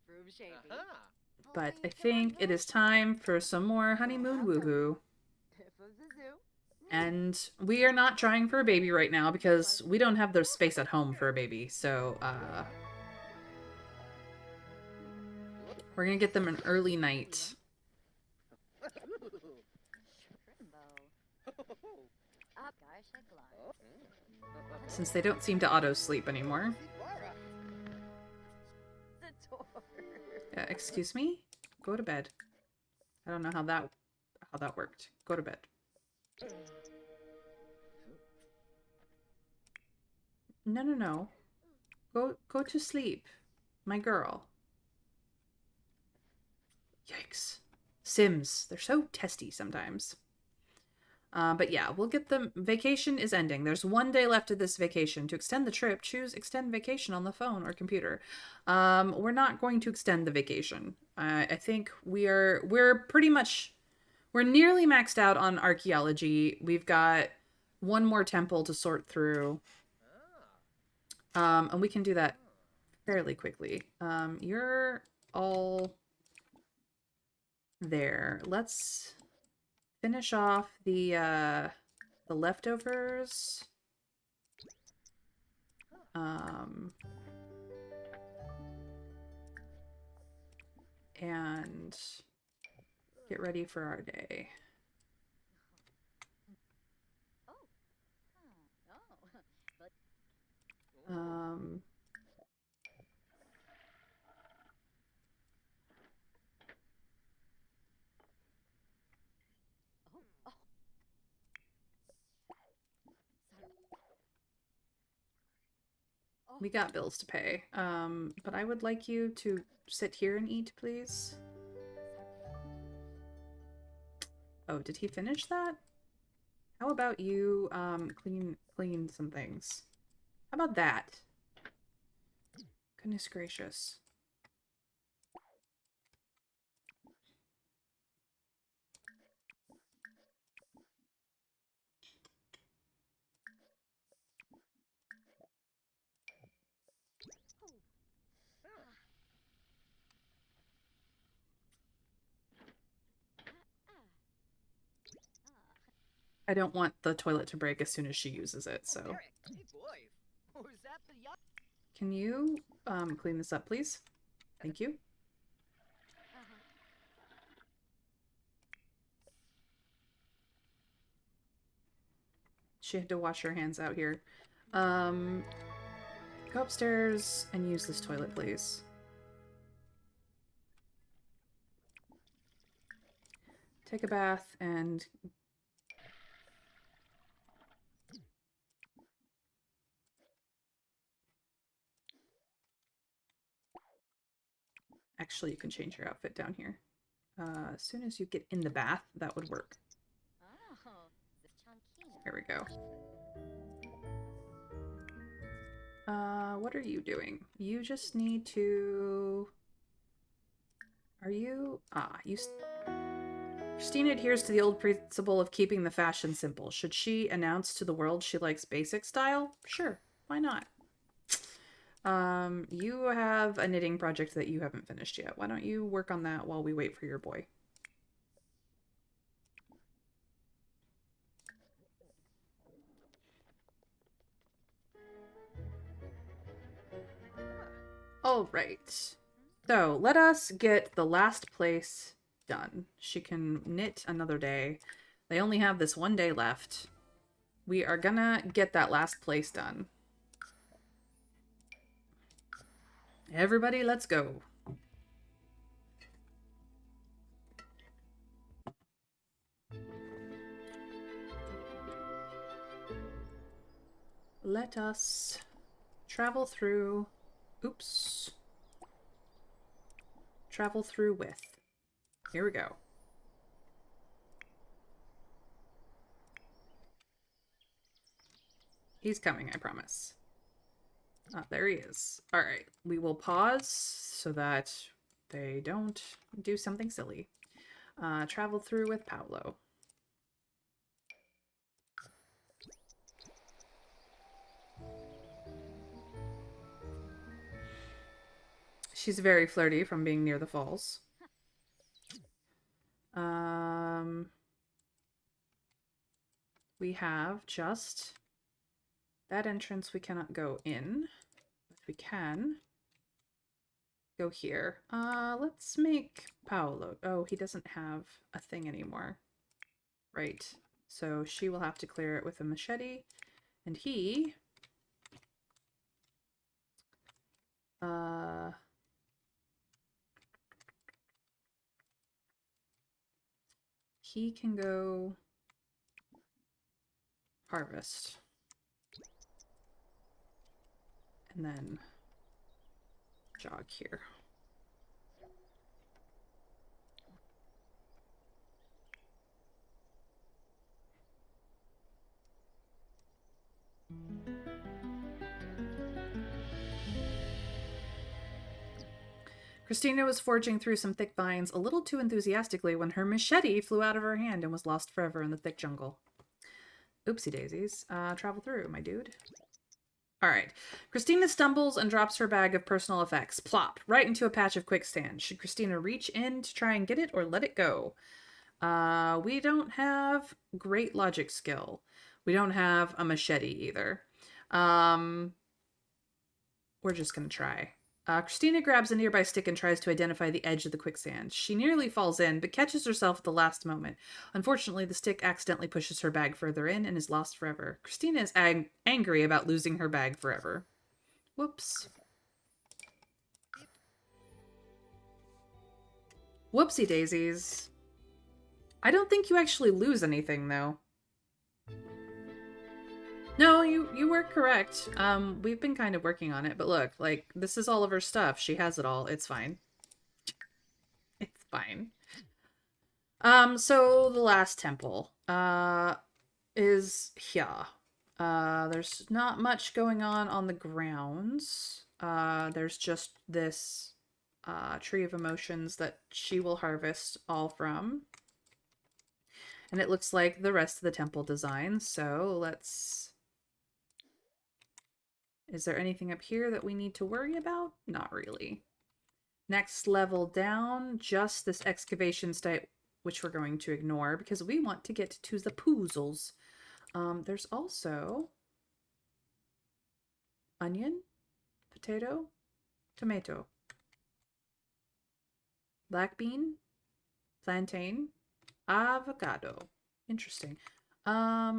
Froob shapey. Aha. But I think it is time for some more honeymoon woohoo. And we are not trying for a baby right now because we don't have the space at home for a baby. So, we're gonna get them an early night. Up, guys, like line. Since they don't seem to auto-sleep anymore. Excuse me? Go to bed. I don't know how that worked. Go to bed. No, no, no. Go to sleep. My girl. Yikes. Sims. They're so testy sometimes. But yeah, we'll get them. Vacation is ending. There's 1 day left of this vacation. To extend the trip, choose extend vacation on the phone or computer. We're not going to extend the vacation. I think we're nearly maxed out on archaeology. We've got 1 more temple to sort through. And we can do that fairly quickly. You're all there. Let's finish off the leftovers. And get ready for our day. Um, we got bills to pay. But I would like you to sit here and eat, please. Oh, did he finish that? How about you, clean some things? How about that? Goodness gracious. I don't want the toilet to break as soon as she uses it, so. Hey boy. Was that the yacht? Can you, clean this up, please? Thank you. She had to wash her hands out here. Go upstairs and use this toilet, please. Take a bath and... Actually, you can change your outfit down here. As soon as you get in the bath, that would work. Oh, the Chankina. There we go. What are you doing? You just need to... Are you... Christina adheres to the old principle of keeping the fashion simple. Should she announce to the world she likes basic style? Sure, why not? You have a knitting project that you haven't finished yet. Why don't you work on that while we wait for your boy? All right. So let us get the last place done. She can knit another day. They only have this one day left. We are gonna get that last place done. Everybody, let's go. Let us travel through... Oops. Travel through with. Here we go. He's coming, I promise. Ah, there he is. All right, we will pause so that they don't do something silly. Travel through with Paolo. She's very flirty from being near the falls. We have just that entrance we cannot go in, but we can go here. Let's make Paolo. Oh, he doesn't have a thing anymore. Right. So she will have to clear it with a machete, and he... he can go harvest. And then jog here. Christina was forging through some thick vines a little too enthusiastically when her machete flew out of her hand and was lost forever in the thick jungle. Oopsie daisies. Travel through, my dude. All right. Christina stumbles and drops her bag of personal effects. Plop, right into a patch of quicksand. Should Christina reach in to try and get it or let it go? We don't have great logic skill. We don't have a machete either. We're just gonna try. Christina grabs a nearby stick and tries to identify the edge of the quicksand. She nearly falls in, but catches herself at the last moment. Unfortunately, the stick accidentally pushes her bag further in and is lost forever. Christina is angry about losing her bag forever. Whoops. Whoopsie daisies. I don't think you actually lose anything, though. No, you were correct. We've been kind of working on it, but look, like, this is all of her stuff. She has it all. It's fine. It's fine. So the last temple, is here. There's not much going on the grounds. There's just this, tree of emotions that she will harvest all from. And it looks like the rest of the temple design, so let's... Is there anything up here that we need to worry about? Not really. Next level down, just this excavation site, which we're going to ignore because we want to get to the poozles. There's also onion, potato, tomato, black bean, plantain, avocado. Interesting.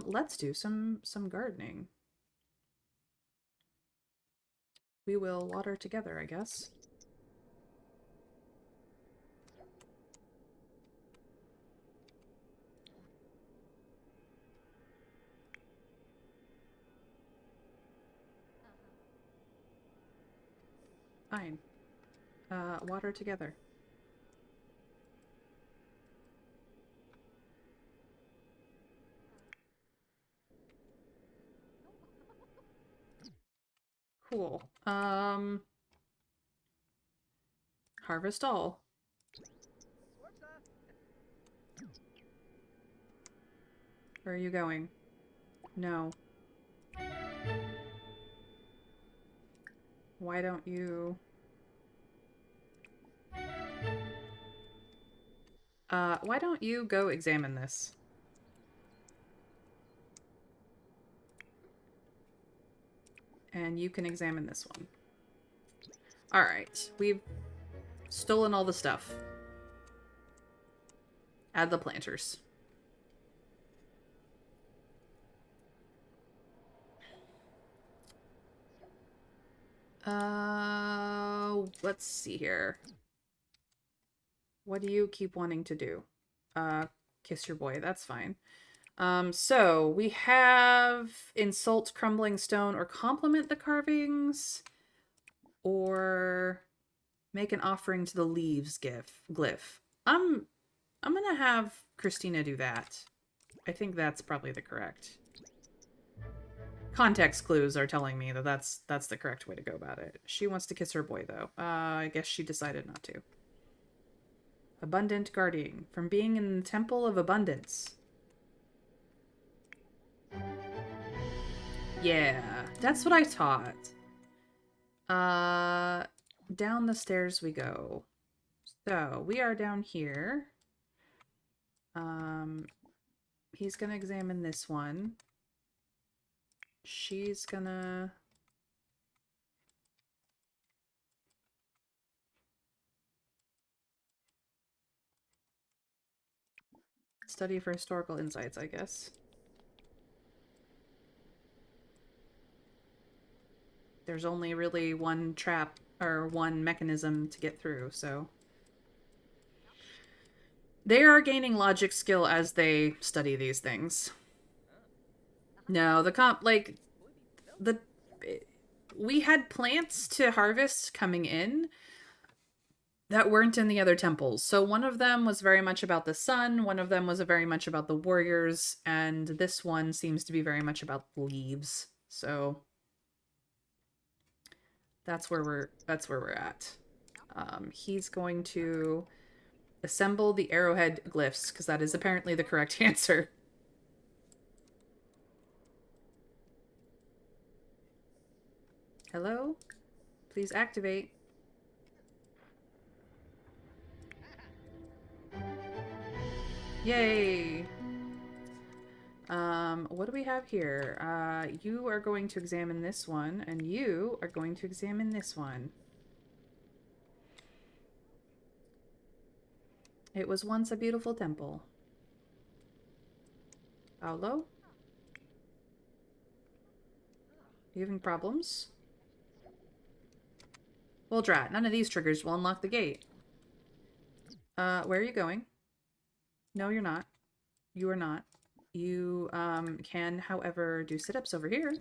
Let's do some gardening. We will water together, I guess. Fine. Water together. Cool. Harvest all. Where are you going? No. Why don't you... why don't you go examine this? And you can examine this one. Alright, we've stolen all the stuff. Add the planters. Let's see here. What do you keep wanting to do? Kiss your boy, that's fine. So we have insult crumbling stone or compliment the carvings, or make an offering to the leaves glyph. I'm gonna have Christina do that. I think that's probably the correct. Context clues are telling me that that's the correct way to go about it. She wants to kiss her boy though. I guess she decided not to. Abundant guarding from being in the temple of abundance. Yeah, that's what I taught. Down the stairs we go. So we are down here. He's gonna examine this one. She's gonna... study for historical insights, I guess. There's only really one trap, or one mechanism to get through, so... They are gaining logic skill as they study these things. No, we had plants to harvest coming in that weren't in the other temples. So one of them was very much about the sun, one of them was very much about the warriors, and this one seems to be very much about leaves. So that's where we're at. He's going to assemble the arrowhead glyphs, because that is apparently the correct answer. Hello? Please activate. Yay! What do we have here? You are going to examine this one, and you are going to examine this one. It was once a beautiful temple. Paolo? You having problems? Well, drat, none of these triggers will unlock the gate. Where are you going? No, you're not. You are not. You, can, however, do sit-ups over here.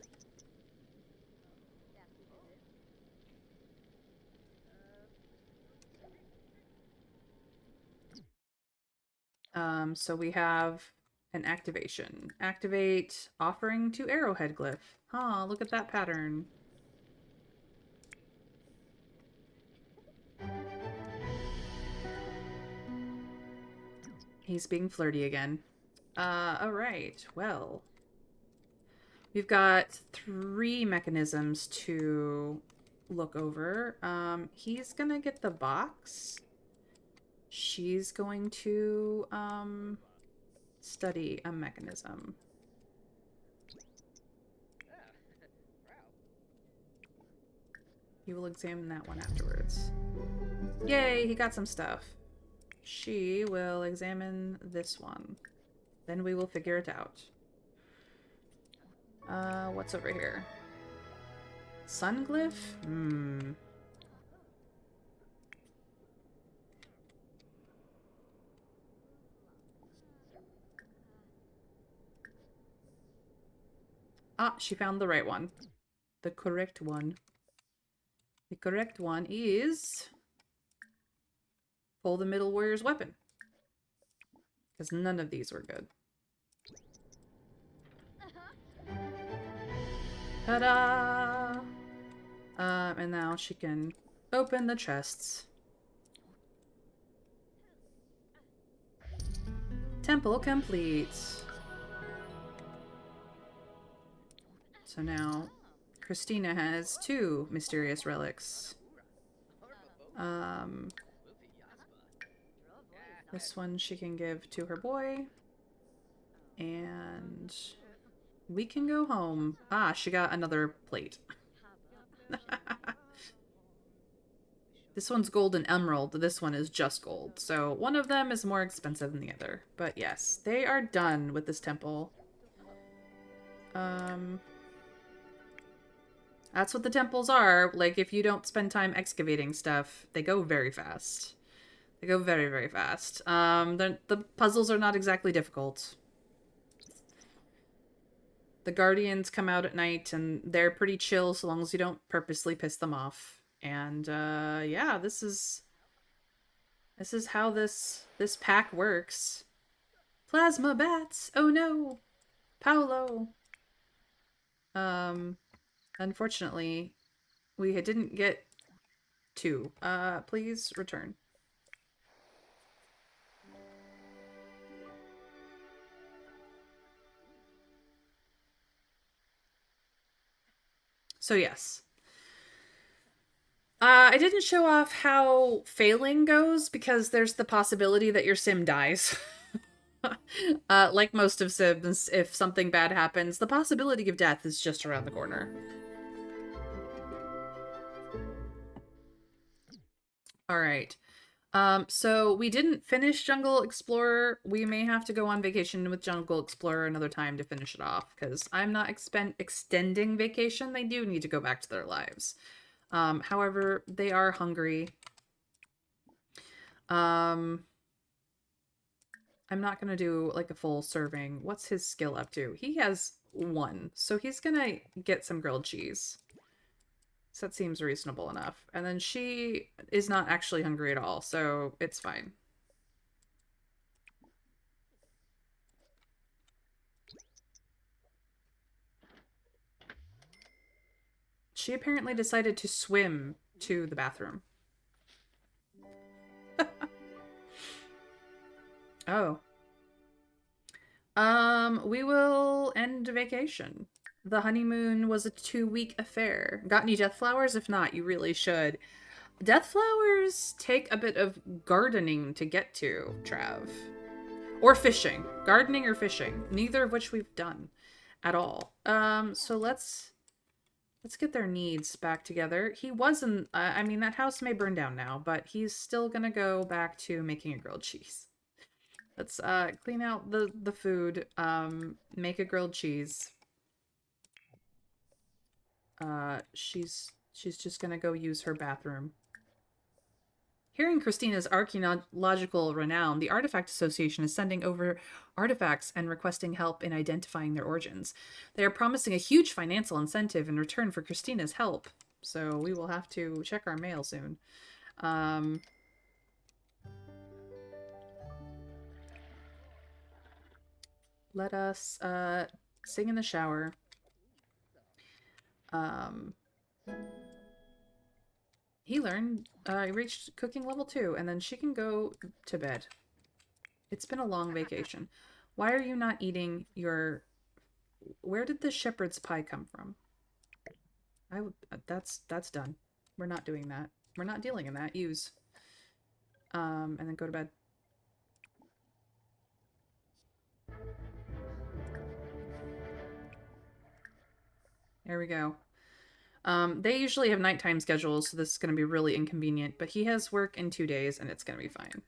So we have an activation. Activate offering to arrowhead glyph. Huh, look at that pattern. He's being flirty again. Alright, well. We've got 3 mechanisms to look over. He's gonna get the box. She's going to, study a mechanism. He will examine that one afterwards. Yay, he got some stuff. She will examine this one. Then we will figure it out. What's over here? Sun glyph? Hmm. Ah, she found the right one. The correct one. The correct one is... pull the middle warrior's weapon. Because none of these were good. Ta-da! And now she can open the chests. Temple complete. So now Christina has 2 mysterious relics. This one she can give to her boy. And we can go home. Ah, she got another plate. This one's gold and emerald. This one is just gold. So one of them is more expensive than the other. But yes, they are done with this temple. That's what the temples are. Like, if you don't spend time excavating stuff, they go very fast. They go very, very fast. The puzzles are not exactly difficult. The guardians come out at night, and they're pretty chill so long as you don't purposely piss them off. And, yeah, this is how this pack works. Plasma bats! Oh no! Paolo! Unfortunately, we didn't get 2. Please return. So yes. I didn't show off how failing goes because there's the possibility that your sim dies. Like most of Sims, if something bad happens, the possibility of death is just around the corner. All right. So we didn't finish Jungle Explorer. We may have to go on vacation with Jungle Explorer another time to finish it off because I'm not extending vacation. They do need to go back to their lives. However, they are hungry. I'm not gonna do like a full serving. What's his skill up to? He has 1, so he's gonna get some grilled cheese. So that seems reasonable enough. And then she is not actually hungry at all, so it's fine. She apparently decided to swim to the bathroom. Oh. We will end vacation. The honeymoon was a 2-week affair. Got any death flowers? If not, you really should. Death flowers take a bit of gardening to get to, Trav. Or fishing. Gardening or fishing. Neither of which we've done at all. So let's get their needs back together. He wasn't, I mean, that house may burn down now, but he's still gonna go back to making a grilled cheese. Let's clean out the food, make a grilled cheese. She's just gonna go use her bathroom. Hearing Christina's archaeological renown, the Artifact Association is sending over artifacts and requesting help in identifying their origins. They are promising a huge financial incentive in return for Christina's help. So we will have to check our mail soon. Let us sing in the shower. He learned, he reached cooking level 2, and then she can go to bed. It's been a long vacation. Why are you not eating your... Where did the shepherd's pie come from? That's done. We're not doing that. We're not dealing in that. Use. And then go to bed. There we go. They usually have nighttime schedules, so this is going to be really inconvenient, but he has work in 2 days, and it's going to be fine.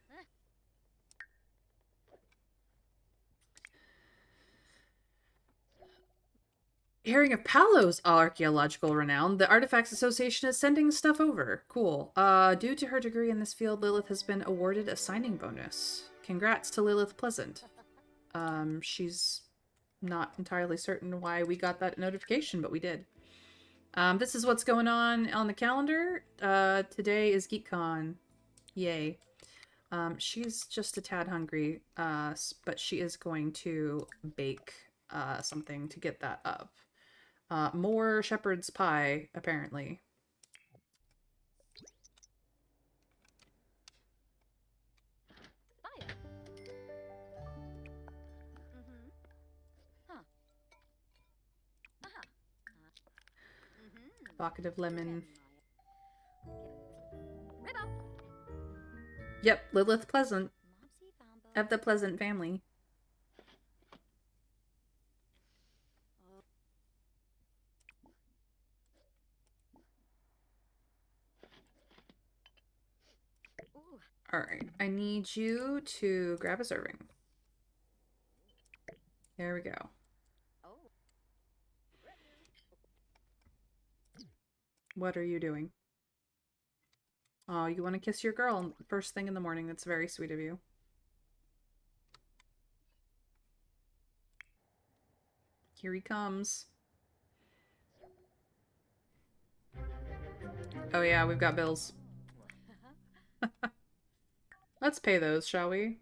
Hearing of Palo's archaeological renown, the Artifacts Association is sending stuff over. Cool. Due to her degree in this field, Lilith has been awarded a signing bonus. Congrats to Lilith Pleasant. She's not entirely certain why we got that notification, but we did. This is what's going on the calendar. Today is GeekCon. Yay. She's just a tad hungry, but she is going to bake something to get that up. More shepherd's pie, apparently. Fire. Mm-hmm. Huh. Aha. Mm-hmm. Evocative lemon. Ribbo. Yep, Lilith Pleasant Mopsy Bombo. of the Pleasant family. Ooh. Alright, I need you to grab a serving. There we go. Oh. What are you doing? Oh, you want to kiss your girl first thing in the morning. That's very sweet of you. Here he comes. Oh yeah, we've got bills. Let's pay those, shall we?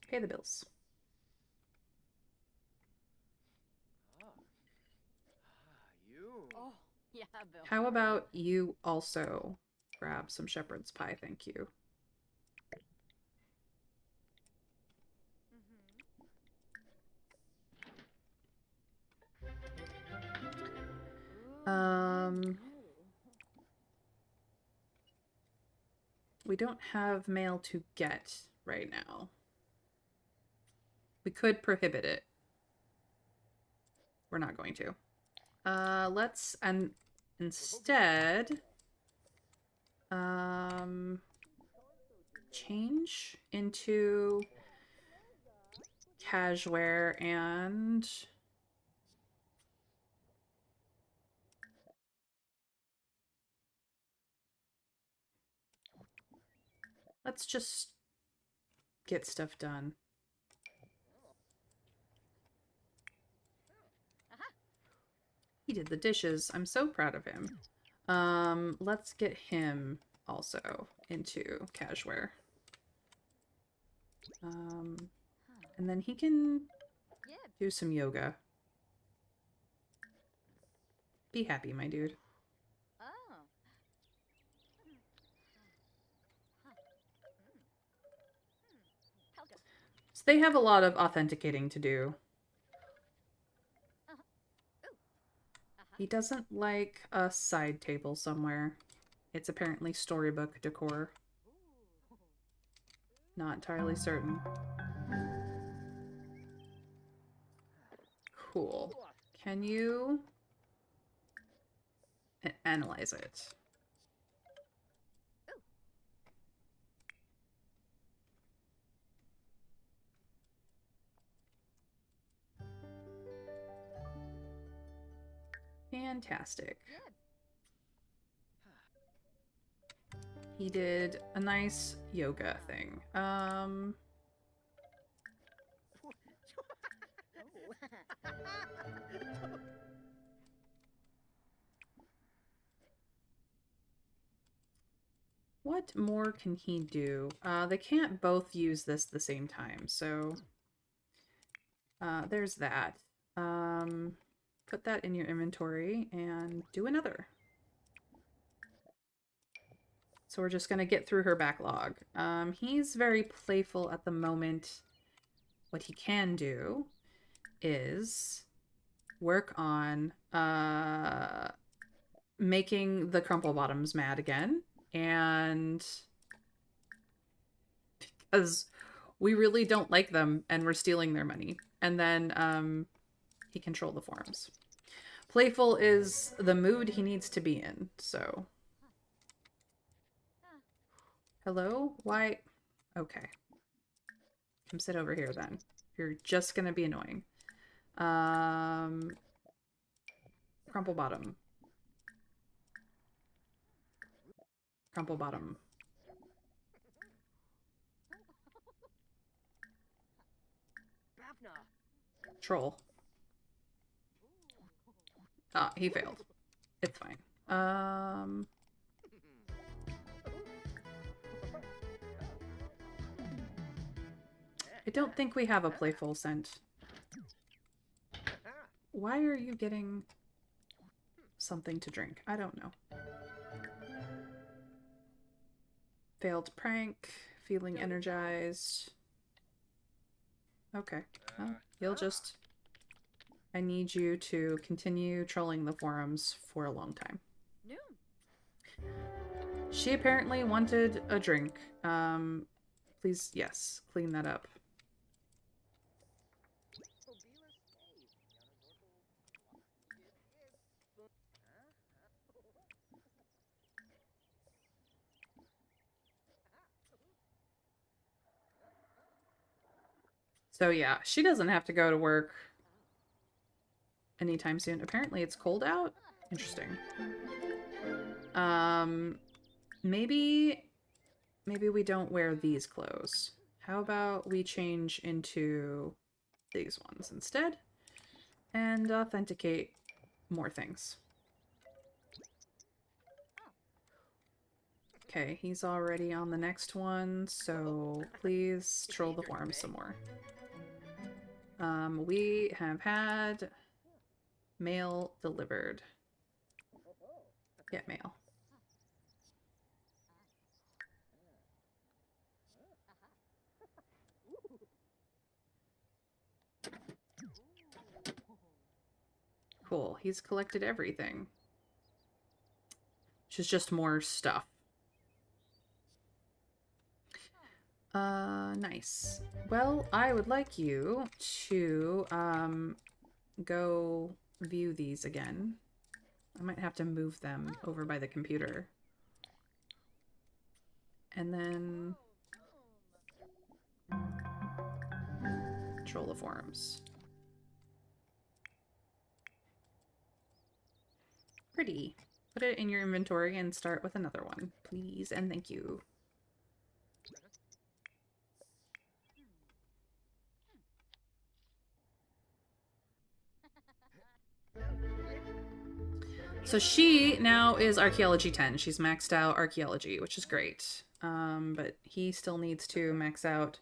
Pay the bills. You. Oh, yeah, Bill. How about you also grab some shepherd's pie, thank you. Mm-hmm. We don't have mail to get right now. We could prohibit it. We're not going to. Let's instead change into cashware and let's just get stuff done. He did the dishes. I'm so proud of him. Let's get him also into cashware. And then he can do some yoga. Be happy, my dude. Oh. Pelka. So they have a lot of authenticating to do. He doesn't like a side table somewhere. It's apparently storybook decor. Not entirely certain. Cool. Can you analyze it? Fantastic. He did a nice yoga thing. What more can he do? They can't both use this at the same time, so there's that. Put that in your inventory and do another. So we're just gonna get through her backlog. He's very playful at the moment. What he can do is work on making the crumple bottoms mad again, and because we really don't like them and we're stealing their money, and then he control the forms. Playful is the mood he needs to be in, so hello? Why? Okay. Come sit over here then. You're just gonna be annoying. Crumple bottom. Crumple bottom. Bavna. Troll. Ah, he failed. It's fine. I don't think we have a playful scent. Why are you getting something to drink? I don't know. Failed prank. Feeling energized. Okay. Well, you'll just... I need you to continue trolling the forums for a long time. Noon. She apparently wanted a drink. Please, yes, clean that up. So yeah, she doesn't have to go to work anytime soon. Apparently it's cold out. Interesting. Maybe we don't wear these clothes. How about we change into these ones instead and authenticate more things. Okay, he's already on the next one, so please troll the forum some more. We have had mail delivered. Get mail. Cool, he's collected everything. Which is just more stuff. Nice. Well, I would like you to, go view these again. I might have to move them over by the computer. And then... troll the forums. Pretty. Put it in your inventory and start with another one, please, and thank you. So she now is Archaeology 10. She's maxed out Archaeology, which is great. But he still needs to max out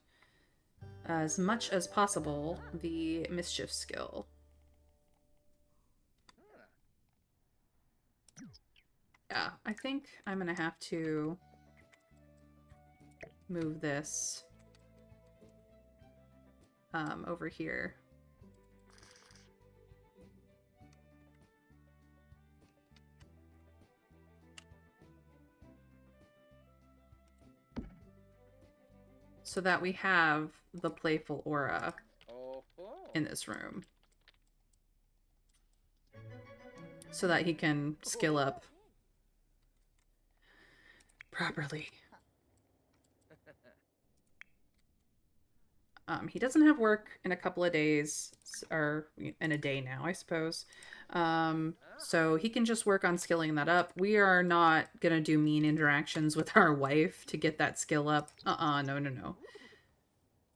as much as possible the Mischief skill. Yeah, I think I'm gonna have to move this over here. So that we have the playful aura in this room. So that he can skill up properly. He doesn't have work in a couple of days, or in a day now, I suppose. So he can just work on skilling that up. We are not gonna do mean interactions with our wife to get that skill up. No.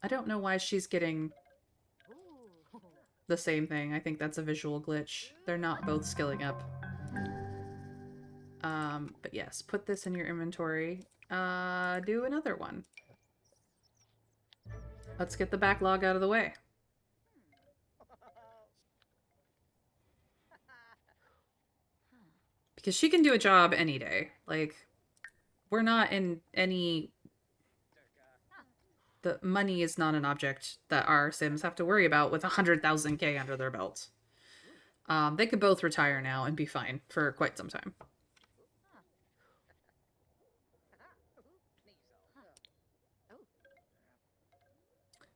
I don't know why she's getting the same thing. I think that's a visual glitch. They're not both skilling up. But yes, put this in your inventory. Do another one. Let's get the backlog out of the way. Because she can do a job any day. Like, we're not in any... The money is not an object that our Sims have to worry about with 100,000k under their belt. They could both retire now and be fine for quite some time.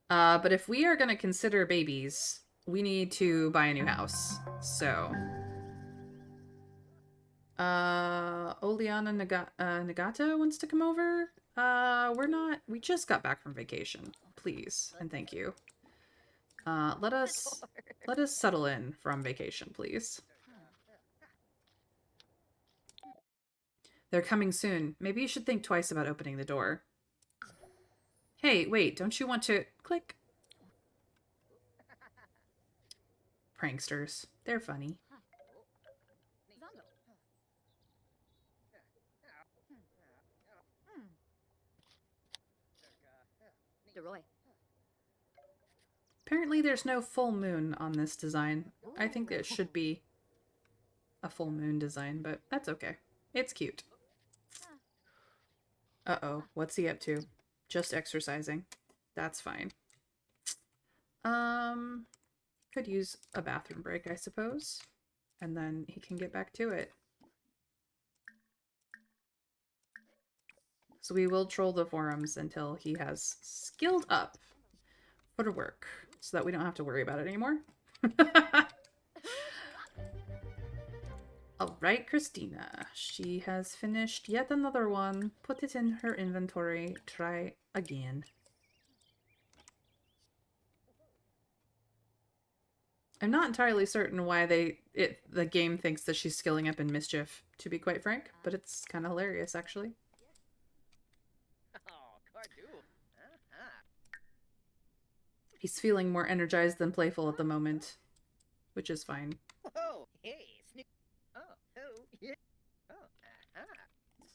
But if we are going to consider babies, we need to buy a new house. So... Oleana Nagata wants to come over. We just got back from vacation. Please and thank you. Let us settle in from vacation, please. They're coming soon. Maybe you should think twice about opening the door. Hey, wait, don't you want to... Click. Pranksters. They're funny. Zondo. Deroy. Apparently there's no full moon on this design. I think it should be a full moon design, but that's okay. It's cute. Uh-oh, what's he up to? Just exercising. That's fine. Could use a bathroom break, I suppose. And then he can get back to it. So we will troll the forums until he has skilled up for the work, so that we don't have to worry about it anymore. Alright, Christina. She has finished yet another one. Put it in her inventory. Try again. I'm not entirely certain why the game thinks that she's skilling up in mischief, to be quite frank, but it's kind of hilarious, actually. Oh, Cardo. He's feeling more energized than playful at the moment, which is fine. Oh, hey, Snoop. Oh, yeah. Oh,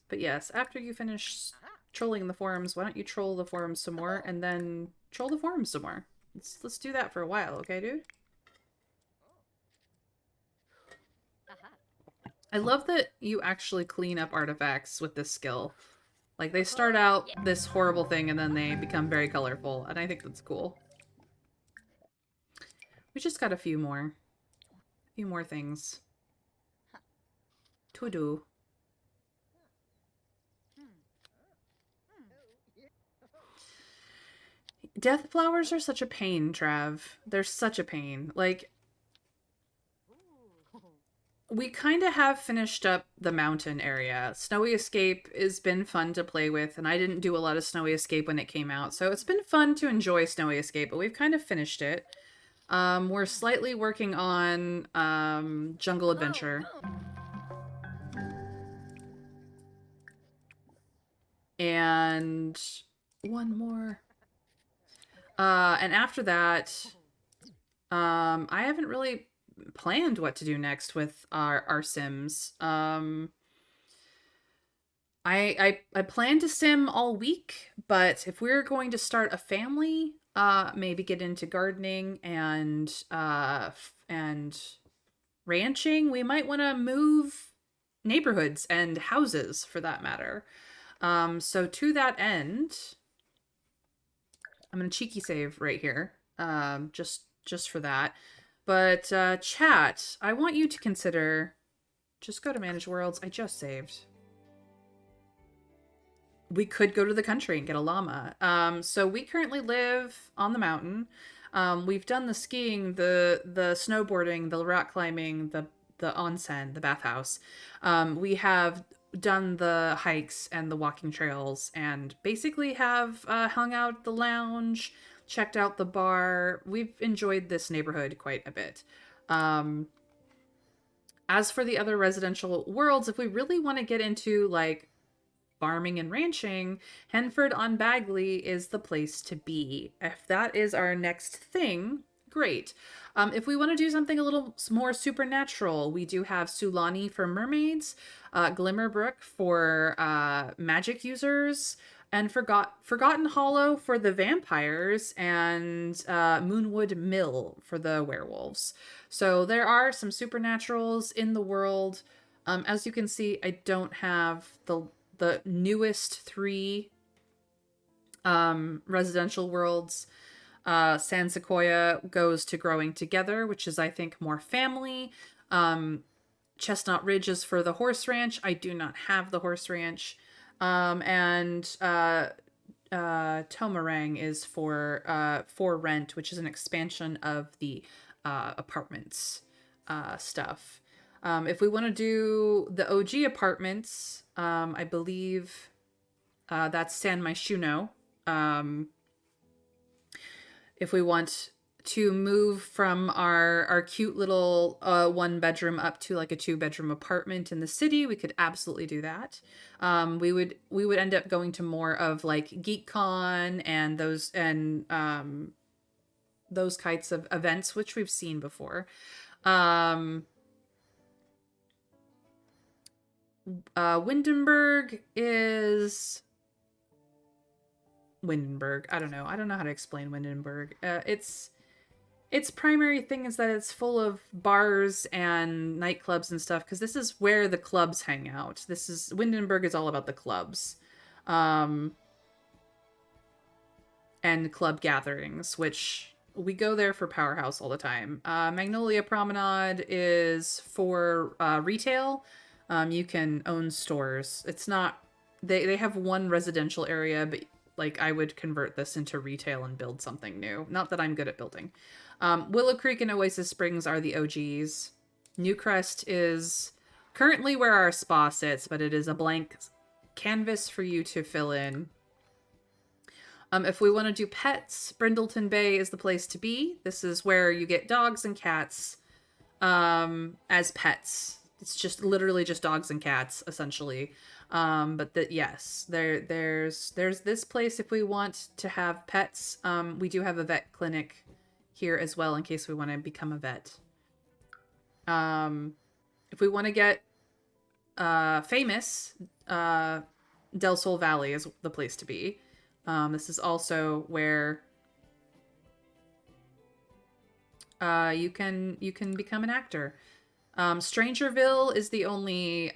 But yes, after you finish trolling the forums, why don't you troll the forums some more, and then troll the forums some more. Let's do that for a while, okay, dude? I love that you actually clean up artifacts with this skill. Like, they start out this horrible thing, and then they become very colorful, and I think that's cool. We just got a few more. A few more things to do. Death flowers are such a pain, Trav. They're such a pain. Like, we kind of have finished up the mountain area. Snowy Escape has been fun to play with, and I didn't do a lot of Snowy Escape when it came out, so it's been fun to enjoy Snowy Escape, but we've kind of finished it. We're slightly working on Jungle Adventure. And one more. And after that, I haven't really planned what to do next with our sims. I plan to sim all week, but if we're going to start a family, maybe get into gardening and ranching, we might want to move neighborhoods and houses for that matter. So to that end, I'm gonna cheeky save right here, just for that. But chat, I want you to consider. Just go to manage worlds. I just saved. We could go to the country and get a llama. So we currently live on the mountain. We've done the skiing, the snowboarding, the rock climbing, the onsen, the bathhouse. We have done the hikes and the walking trails, and basically have hung out at the lounge, checked out the bar. We've enjoyed this neighborhood quite a bit. As for the other residential worlds, if we really want to get into like farming and ranching, Henford on Bagley is the place to be. If that is our next thing, great. If we want to do something a little more supernatural, we do have Sulani for mermaids, Glimmerbrook for magic users, and Forgotten Hollow for the vampires, and Moonwood Mill for the werewolves. So there are some supernaturals in the world. As you can see, I don't have the newest 3 residential worlds. San Sequoia goes to Growing Together, which is, I think, more family. Chestnut Ridge is for the horse ranch. I do not have the horse ranch. And Tomarang is for rent, which is an expansion of the apartments stuff. If we want to do the OG apartments, I believe that's San Myshuno, If we want to move from our cute little one bedroom up to like a two bedroom apartment in the city, we could absolutely do that. We would end up going to more of like GeekCon and those kinds of events which we've seen before. Um, Windenburg is Windenburg. I don't know. I don't know how to explain Windenburg. Its primary thing is that it's full of bars and nightclubs and stuff because this is where the clubs hang out. This is Windenburg is all about the clubs, um, and club gatherings, which we go there for Powerhouse all the time. Magnolia Promenade is for retail. You can own stores. It's not they have one residential area, but like I would convert this into retail and build something new. Not that I'm good at building. Willow Creek and Oasis Springs are the OGs. Newcrest is currently where our spa sits, but it is a blank canvas for you to fill in. If we want to do pets, Brindleton Bay is the place to be. This is where you get dogs and cats as pets. It's just literally just dogs and cats, essentially. But yes, there's this place if we want to have pets. We do have a vet clinic here as well in case we want to become a vet. If we want to get famous, Del Sol Valley is the place to be. This is also where you can become an actor. Strangerville is the only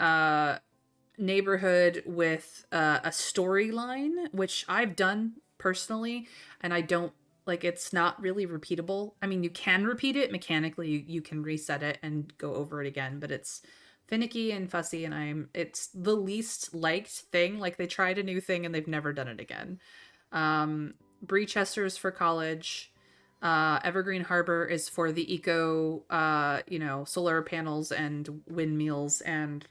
neighborhood with a storyline, which I've done personally, and I don't like. It's not really repeatable. I mean, you can repeat it mechanically. You can reset it and go over it again, but it's finicky and fussy, and it's the least liked thing. Like they tried a new thing and they've never done it again. Brechester's for college. Evergreen Harbor is for the eco, solar panels and windmills and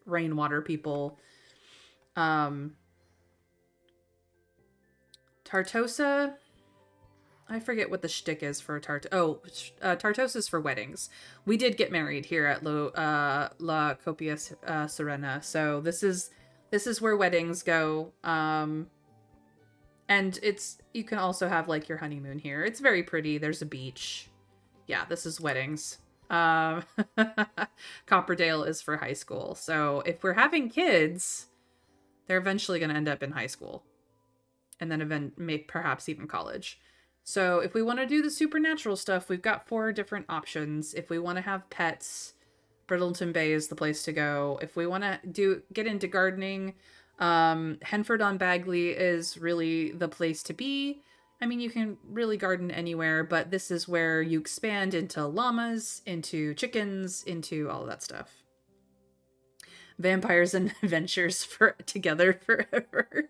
rainwater people. Tartosa, I forget what the shtick is for Tartosa is for weddings. We did get married here at La Copia Serena, so this is where weddings go. And you can also have like your honeymoon here. It's very pretty. There's a beach. Yeah, this is weddings. Copperdale is for high school. So if we're having kids, they're eventually going to end up in high school. And then perhaps even college. So if we want to do the supernatural stuff, we've got 4 different options. If we want to have pets, Brittleton Bay is the place to go. If we want to get into gardening, Henford-on-Bagley is really the place to be. I mean, you can really garden anywhere, but this is where you expand into llamas, into chickens, into all of that stuff. Vampires and Adventures together forever.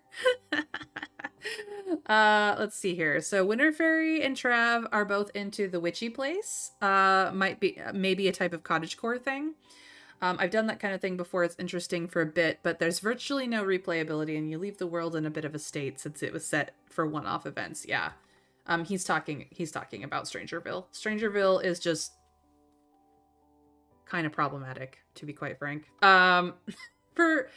Let's see here. So Winter Fairy and Trav are both into the witchy place. Maybe a type of cottagecore thing. I've done that kind of thing before. It's interesting for a bit, but there's virtually no replayability, and you leave the world in a bit of a state since it was set for one-off events. Yeah. He's talking about Strangerville. Strangerville is just kind of problematic, to be quite frank. For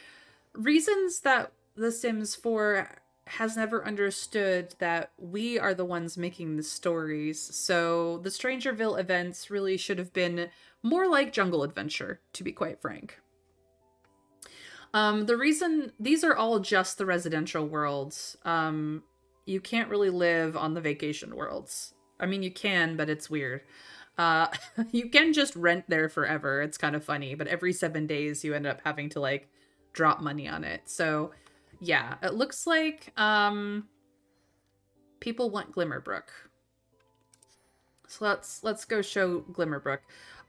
reasons that The Sims 4 has never understood that we are the ones making the stories. So the Strangerville events really should have been more like Jungle Adventure, to be quite frank. The reason these are all just the residential worlds. You can't really live on the vacation worlds. I mean, you can, but it's weird. You can just rent there forever. It's kind of funny, but every 7 days you end up having to like drop money on it. So yeah, it looks like people want Glimmerbrook. So let's go show Glimmerbrook.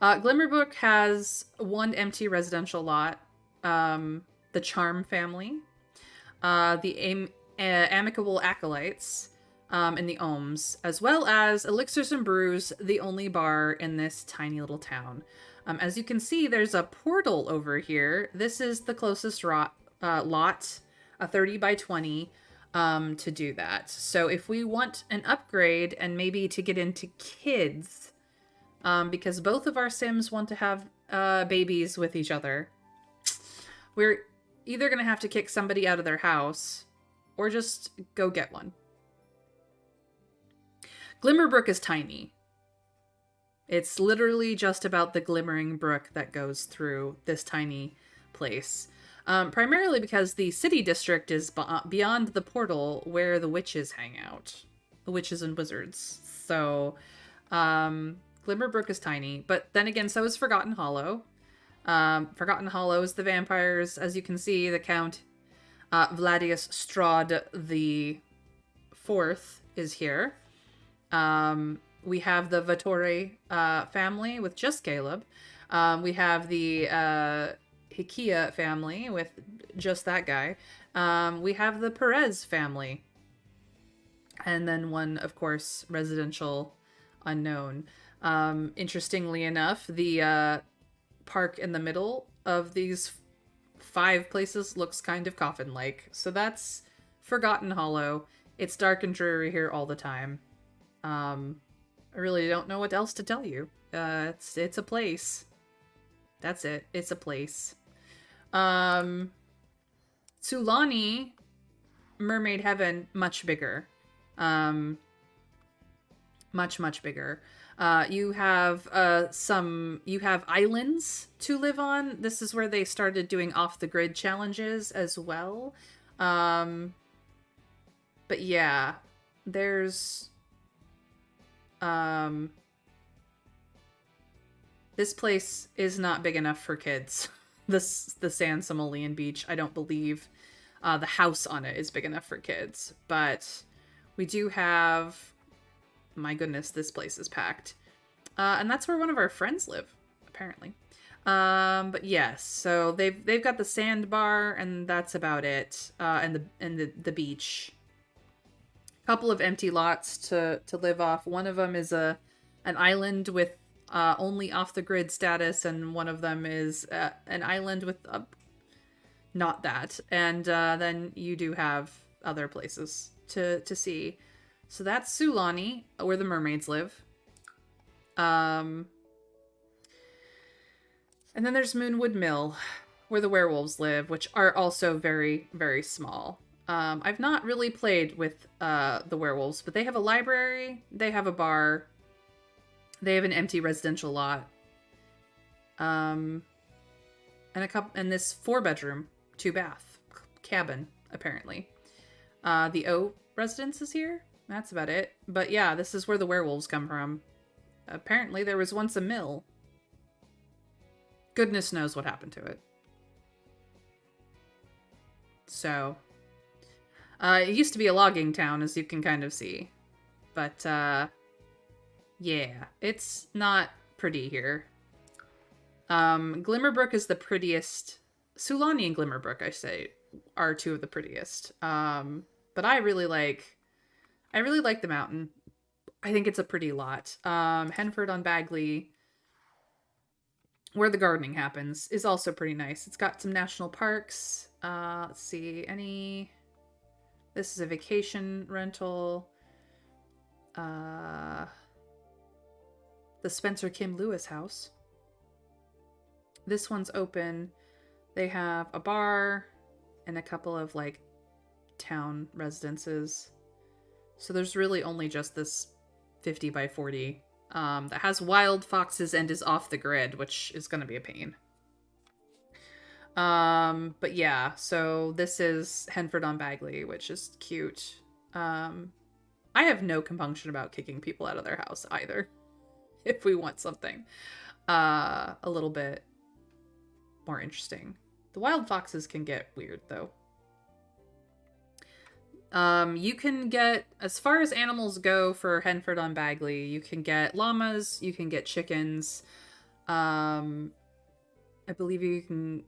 Glimmerbrook has 1 empty residential lot, the Charm family, the Amicable Acolytes, and the Ohms, as well as Elixirs and Brews, the only bar in this tiny little town. As you can see, there's a portal over here. This is the closest lot, a 30 by 20. to do that. So if we want an upgrade and maybe to get into kids, because both of our Sims want to have babies with each other, we're either going to have to kick somebody out of their house or just go get one. Glimmerbrook is tiny. It's literally just about the glimmering brook that goes through this tiny place. Primarily because the city district is beyond the portal where the witches hang out. The witches and wizards. So, Glimmerbrook is tiny. But then again, so is Forgotten Hollow. Forgotten Hollow is the vampires. As you can see, the Count Vladius Strahd the Fourth is here. We have the Vattore family with just Caleb. We have the Hikia family with just that guy. We have the Perez family. And then one, of course, residential unknown. Interestingly enough, the park in the middle of these 5 places looks kind of coffin-like. So that's Forgotten Hollow. It's dark and dreary here all the time. I really don't know what else to tell you. It's a place. That's it. It's a place. Sulani, Mermaid Heaven, much bigger. Much bigger. You have islands to live on. This is where they started doing off the grid challenges as well. But yeah, there's this place is not big enough for kids. The San Simoleon Beach, I don't believe the house on it is big enough for kids. But we do have, my goodness, this place is packed. And that's where one of our friends live, apparently. But yes, so they've got the sandbar, and that's about it. And the beach. Couple of empty lots to live off. One of them is an island with only off the grid status, and one of them is an island with not that. And then you do have other places to see. So that's Sulani, where the mermaids live. And then there's Moonwood Mill, where the werewolves live, which are also very, very small. I've not really played with the werewolves, but they have a library, they have a bar, they have an empty residential lot, and this 4-bedroom, 2-bath cabin apparently. The O residence is here. That's about it. But yeah, this is where the werewolves come from. Apparently, there was once a mill. Goodness knows what happened to it. So. It used to be a logging town, as you can kind of see. But, yeah. It's not pretty here. Glimmerbrook is the prettiest. Sulani and Glimmerbrook, I say, are 2 of the prettiest. But I really like the mountain. I think it's a pretty lot. Henford on Bagley, where the gardening happens, is also pretty nice. It's got some national parks. Let's see, this is a vacation rental. The Spencer Kim Lewis house. This one's open. They have a bar and a couple of town residences. So there's really only just this 50 by 40 that has wild foxes and is off the grid, which is going to be a pain. But yeah, so this is Henford on Bagley, which is cute. I have no compunction about kicking people out of their house either. If we want something a little bit more interesting. The wild foxes can get weird though. You can get, as far as animals go for Henford on Bagley, you can get llamas, you can get chickens. I believe you can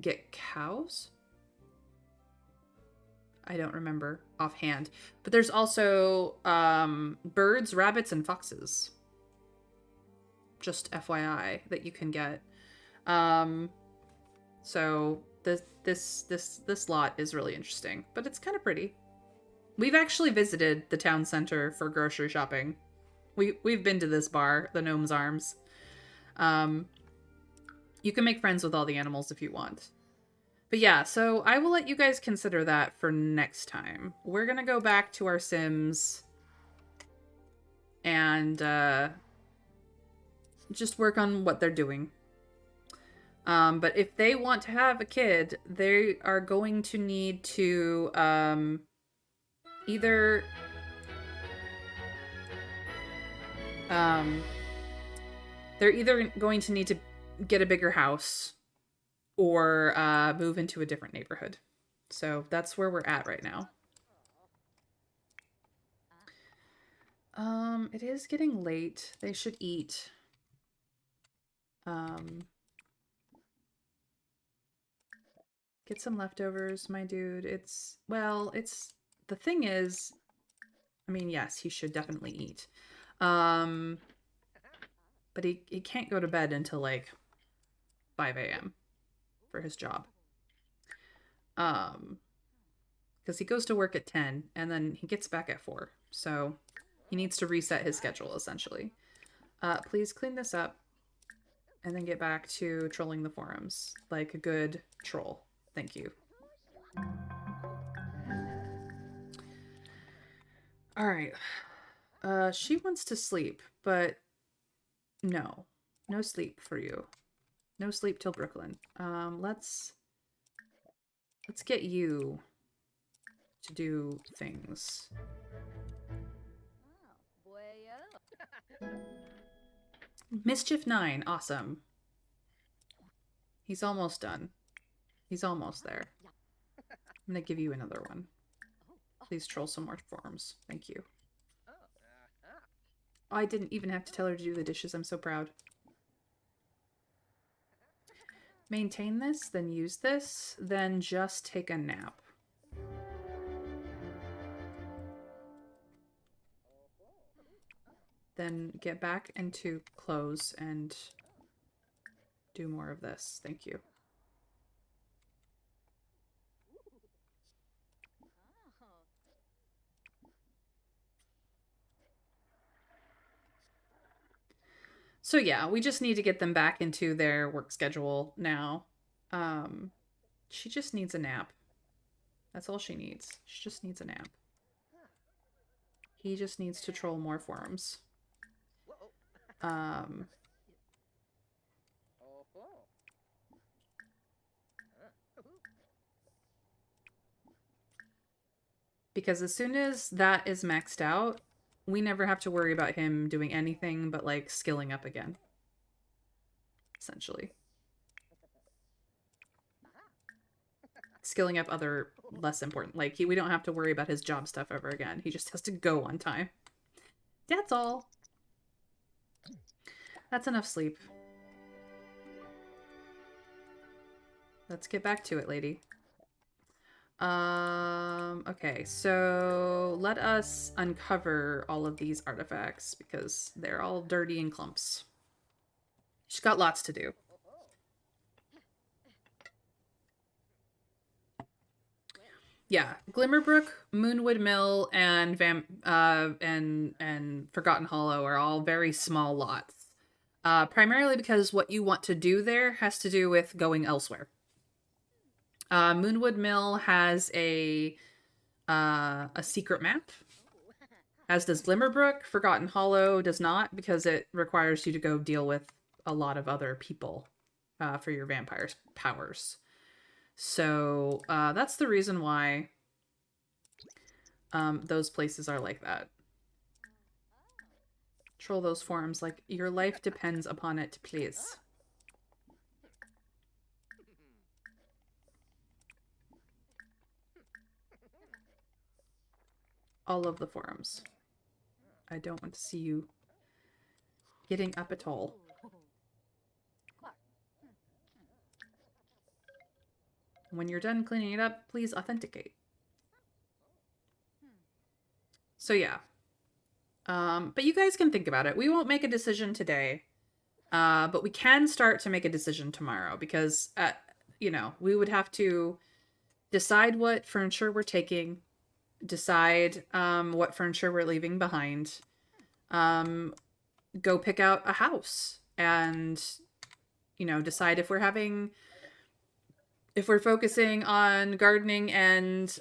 get cows? I don't remember offhand. But there's also birds, rabbits, and foxes. Just FYI that you can get. So this lot is really interesting, but it's kind of pretty. We've actually visited the town center for grocery shopping. We've been to this bar, the Gnome's Arms. Um, you can make friends with all the animals if you want. But yeah, so I will let you guys consider that for next time. We're gonna go back to our Sims and just work on what they're doing. But if they want to have a kid, they are going to need to either they're either going to need to get a bigger house or move into a different neighborhood. So that's where we're at right now. It is getting late. They should eat. Get some leftovers, my dude. It's the thing is, I mean, yes, he should definitely eat. But he can't go to bed until like 5 a.m. for his job. Because he goes to work at 10 and then he gets back at 4. So he needs to reset his schedule essentially. Please clean this up and then get back to trolling the forums like a good troll. Thank you. All right. She wants to sleep, but no. No sleep for you. No sleep till Brooklyn. Let's get you to do things. Oh, boy, Mischief 9, awesome. He's almost done. He's almost there. I'm gonna give you another one. Please troll some more forms. Thank you. Oh, I didn't even have to tell her to do the dishes. I'm so proud. Maintain this, then use this, then just take a nap. Then get back into clothes and do more of this. Thank you. So yeah, we just need to get them back into their work schedule now. She just needs a nap. That's all she needs. She just needs a nap. He just needs to troll more forums. Because as soon as that is maxed out, we never have to worry about him doing anything but like skilling up again. Essentially. Skilling up other less important. Like we don't have to worry about his job stuff ever again. He just has to go on time. That's all. That's enough sleep. Let's get back to it, lady. Okay, so let us uncover all of these artifacts because they're all dirty and clumps. She's got lots to do. Yeah, Glimmerbrook, Moonwood Mill, and Forgotten Hollow are all very small lots. Primarily because what you want to do there has to do with going elsewhere. Moonwood Mill has a secret map, as does Glimmerbrook. Forgotten Hollow does not, because it requires you to go deal with a lot of other people for your vampire's powers. So that's the reason why those places are like that. Troll those forums like your life depends upon it, please. All of the forums. I don't want to see you getting up at all. When you're done cleaning it up, please authenticate. So yeah. But you guys can think about it. We won't make a decision today. But we can start to make a decision tomorrow because, you know, we would have to decide what furniture we're taking. decide what furniture we're leaving behind, go pick out a house, and decide if we're focusing on gardening and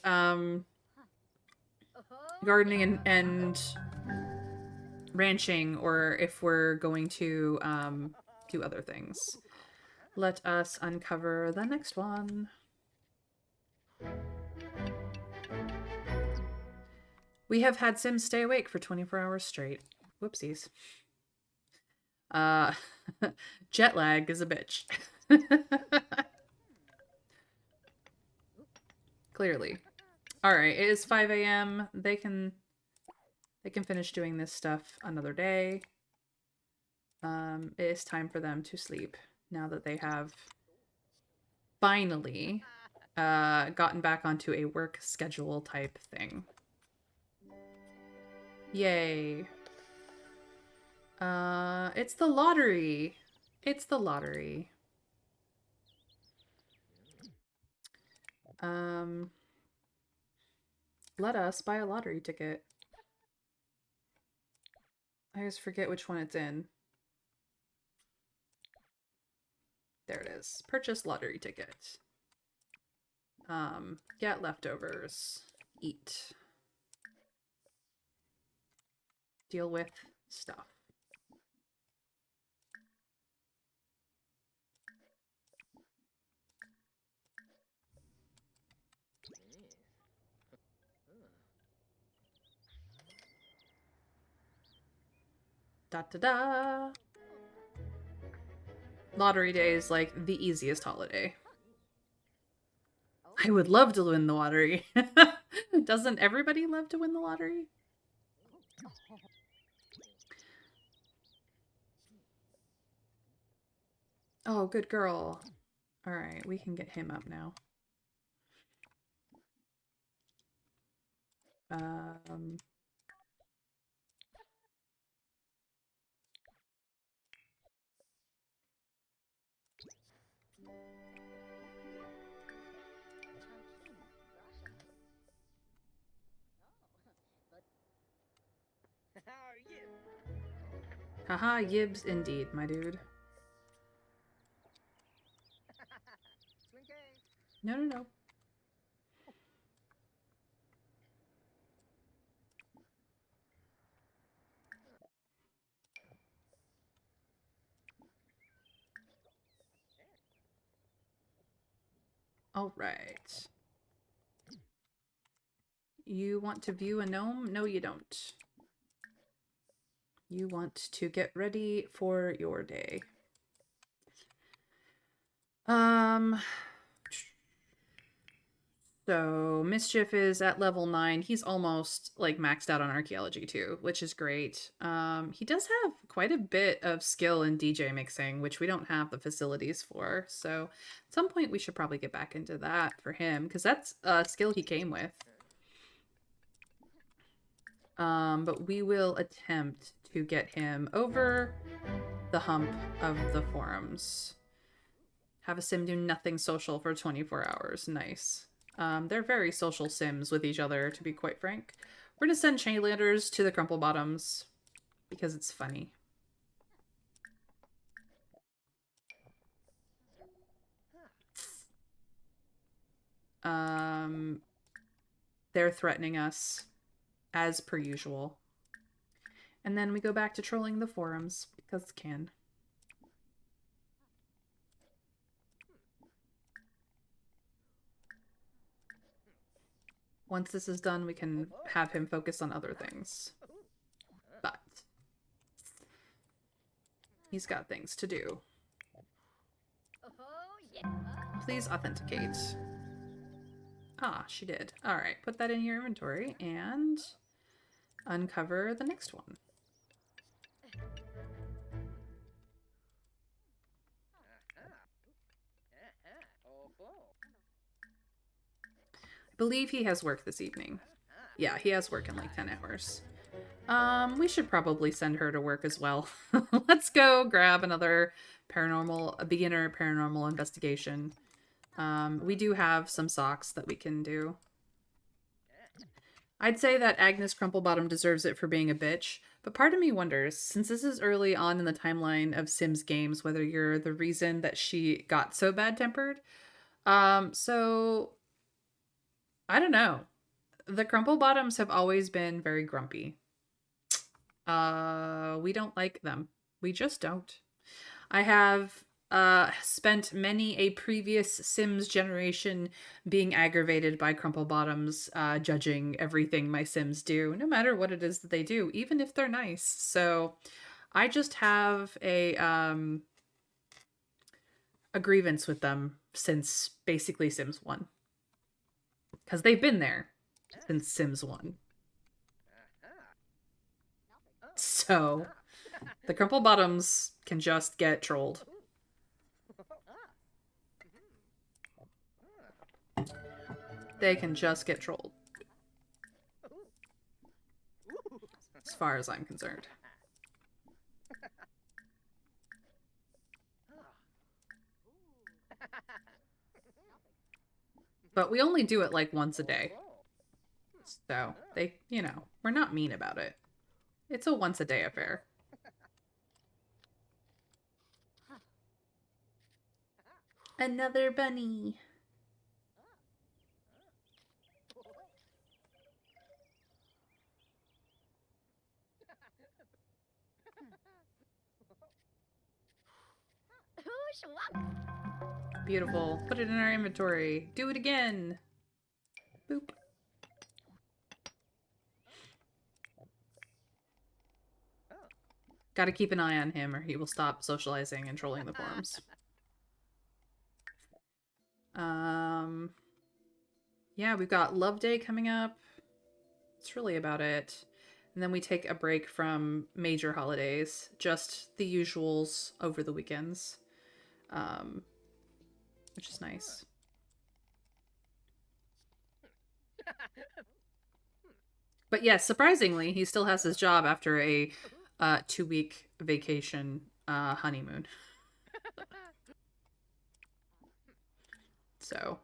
ranching, or if we're going to do other things. Let us uncover the next one. We have had Sims stay awake for 24 hours straight. Whoopsies. Uh, jet lag is a bitch. Clearly. All right, it is 5 a.m. They can finish doing this stuff another day. It is time for them to sleep now that they have finally gotten back onto a work schedule type thing. Yay. It's the lottery. It's the lottery. Let us buy a lottery ticket. I always forget which one it's in. There it is. Purchase lottery ticket. Get leftovers. Eat. Deal with stuff. Da da da. Lottery day is like the easiest holiday. I would love to win the lottery. Doesn't everybody love to win the lottery? Oh, good girl. All right, we can get him up now. Haha, yibs indeed, my dude. No, no, no. All right. You want to view a gnome? No, you don't. You want to get ready for your day. So Mischief is at level 9. He's almost like maxed out on archaeology too, which is great. He does have quite a bit of skill in DJ mixing, which we don't have the facilities for. So at some point we should probably get back into that for him, because that's a skill he came with. But we will attempt to get him over the hump of the forums. Have a sim do nothing social for 24 hours. Nice. They're very social sims with each other, to be quite frank. We're gonna send cheerleaders to the crumple bottoms because it's funny. They're threatening us as per usual. And then we go back to trolling the forums because can. Once this is done, we can have him focus on other things. But he's got things to do. Please authenticate. Ah, she did. All right, put that in your inventory and uncover the next one. I believe he has work this evening. Yeah, he has work in like 10 hours. We should probably send her to work as well. Let's go grab another a beginner paranormal investigation. We do have some socks that we can do. I'd say that Agnes Crumplebottom deserves it for being a bitch, but part of me wonders, since this is early on in the timeline of Sims games, whether you're the reason that she got so bad-tempered. So I don't know. The Crumplebottoms have always been very grumpy. We don't like them. We just don't. I have spent many a previous Sims generation being aggravated by Crumplebottoms judging everything my Sims do, no matter what it is that they do, even if they're nice. So I just have a grievance with them since basically Sims 1. Because they've been there since Sims 1. So the Crumplebottoms can just get trolled. They can just get trolled. As far as I'm concerned. But we only do it like once a day. So they, we're not mean about it. It's a once a day affair. Another bunny. Beautiful. Put it in our inventory. Do it again. Boop. Gotta keep an eye on him or he will stop socializing and trolling the forums. Yeah, we've got Love Day coming up. That's really about it. And then we take a break from major holidays, just the usuals over the weekends, which is nice. But yes, surprisingly, he still has his job after a 2-week vacation honeymoon. So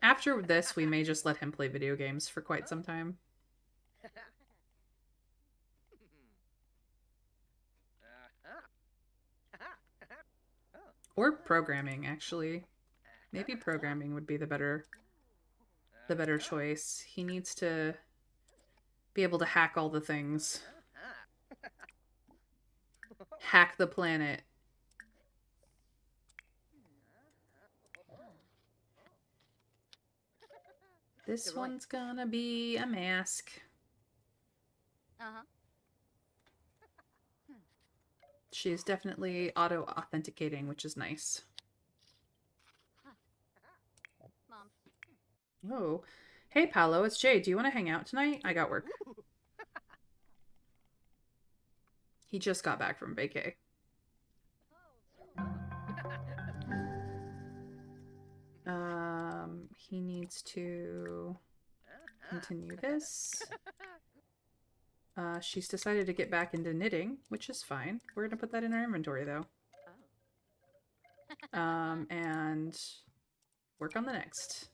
after this, we may just let him play video games for quite some time. Or programming, actually. Maybe programming would be the better choice. He needs to be able to hack all the things. Hack the planet. This one's gonna be a mask. She's definitely auto-authenticating, which is nice. Oh. Hey, Paolo, it's Jay. Do you want to hang out tonight? I got work. He just got back from vacay. He needs to continue this. She's decided to get back into knitting, which is fine. We're gonna put that in our inventory, though. And work on the next.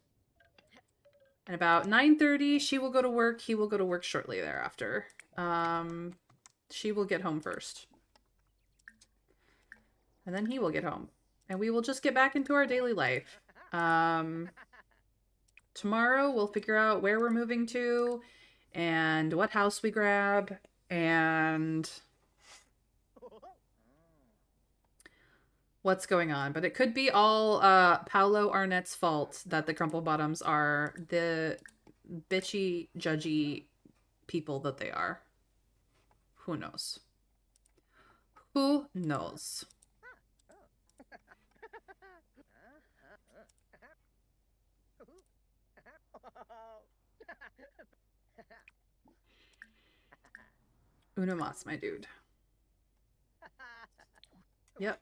And about 9:30, she will go to work. He will go to work shortly thereafter. She will get home first. And then he will get home. And we will just get back into our daily life. Tomorrow, we'll figure out where we're moving to and what house we grab and what's going on. But it could be all Paolo Arnett's fault that the Crumplebottoms are the bitchy, judgy people that they are. Who knows? Who knows? Una mas, my dude. Yep.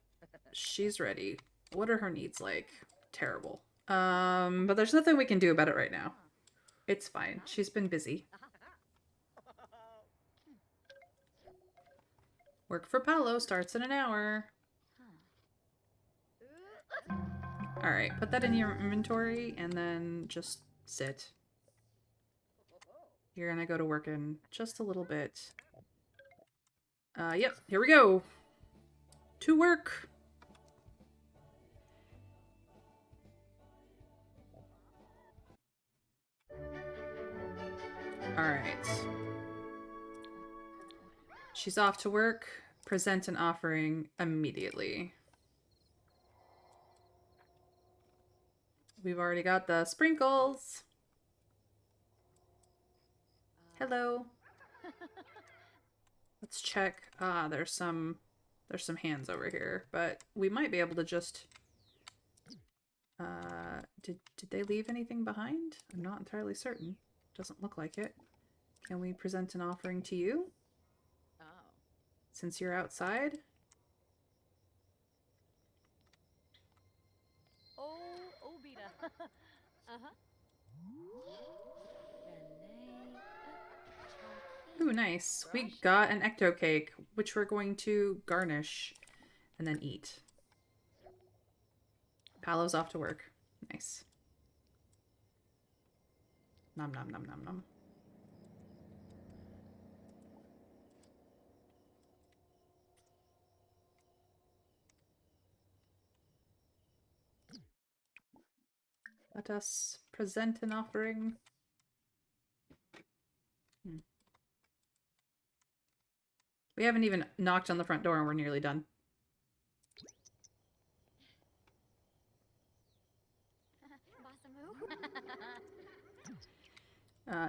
She's ready. What are her needs like? Terrible. But there's nothing we can do about it right now. It's fine. She's been busy. Work for Paolo starts in an hour. Alright, put that in your inventory and then just sit. You're gonna go to work in just a little bit. Yep, here we go. To work. Alright. She's off to work. Present an offering immediately. We've already got the sprinkles. Hello. Let's check. There's some hands over here, but we might be able to just did they leave anything behind? I'm not entirely certain. Doesn't look like it. Can we present an offering to you? Oh. Since you're outside? Oh, Obita. Uh-huh. Ooh, nice. We got an ecto cake, which we're going to garnish and then eat. Paolo's off to work. Nice. Nom nom nom nom nom. Let us present an offering. We haven't even knocked on the front door and we're nearly done.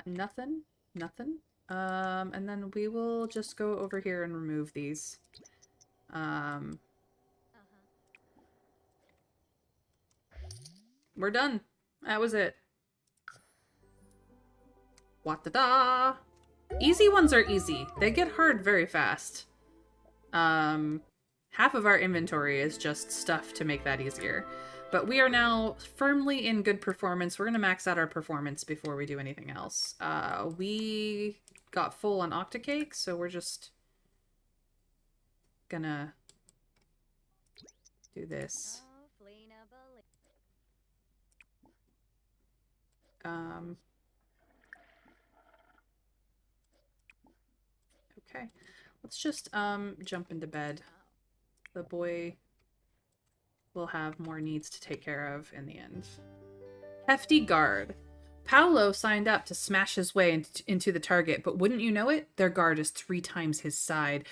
Nothing. Nothing. And then we will just go over here and remove these. We're done. That was it. What-da-da! Easy ones are easy. They get hard very fast. Half of our inventory is just stuff to make that easier. But we are now firmly in good performance. We're going to max out our performance before we do anything else. We got full on Octacake, so we're just gonna do this. Okay. Let's just jump into bed. The boy will have more needs to take care of in the end. Hefty guard. Paolo signed up to smash his way into the target, but wouldn't you know it, their guard is 3 times his size.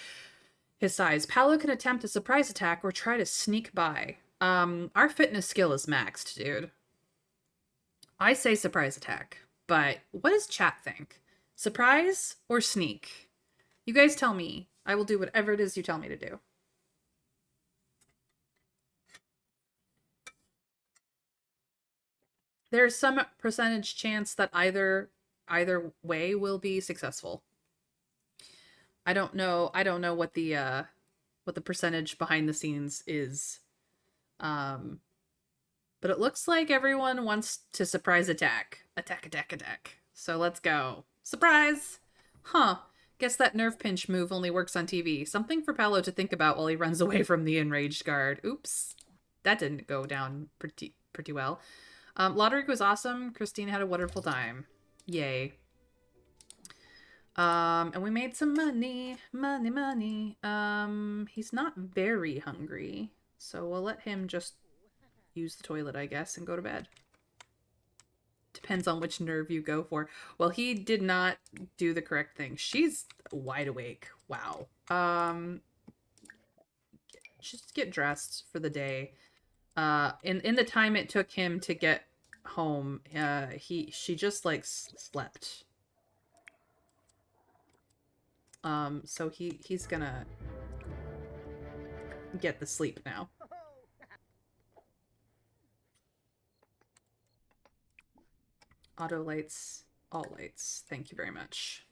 Paolo can attempt a surprise attack or try to sneak by. Our fitness skill is maxed, dude. I say surprise attack, but what does chat think? Surprise or sneak? You guys tell me. I will do whatever it is you tell me to do. There's some percentage chance that either way will be successful. I don't know what the percentage behind the scenes is. But it looks like everyone wants to surprise attack. Attack. So let's go. Surprise! Huh. Guess that nerve pinch move only works on TV. Something for Paolo to think about while he runs away from the enraged guard. Oops. That didn't go down pretty well. Lottery was awesome. Christine had a wonderful time. Yay. And we made some money. Money. He's not very hungry. So we'll let him just use the toilet, I guess, and go to bed. Depends on which nerve you go for. Well, he did not do the correct thing. She's wide awake. Wow. Just get dressed for the day. In the time it took him to get home, she just like slept. So he's gonna get the sleep now. Auto lights, all lights. Thank you very much.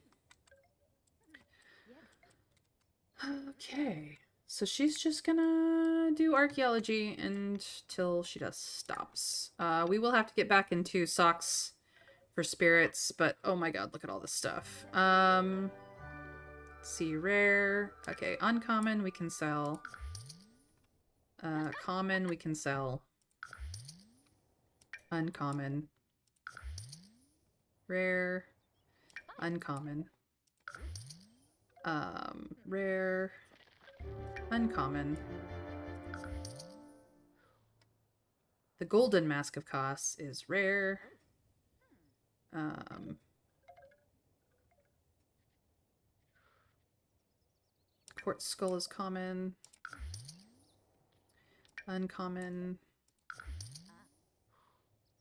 Okay, so she's just gonna do archaeology until she just stops. We will have to get back into socks for spirits, but oh my god, look at all this stuff. See, rare. Okay, uncommon we can sell. Common we can sell. uncommon, rare, uncommon, rare, uncommon. The golden mask of Kos is rare. Quartz skull is common. Uncommon.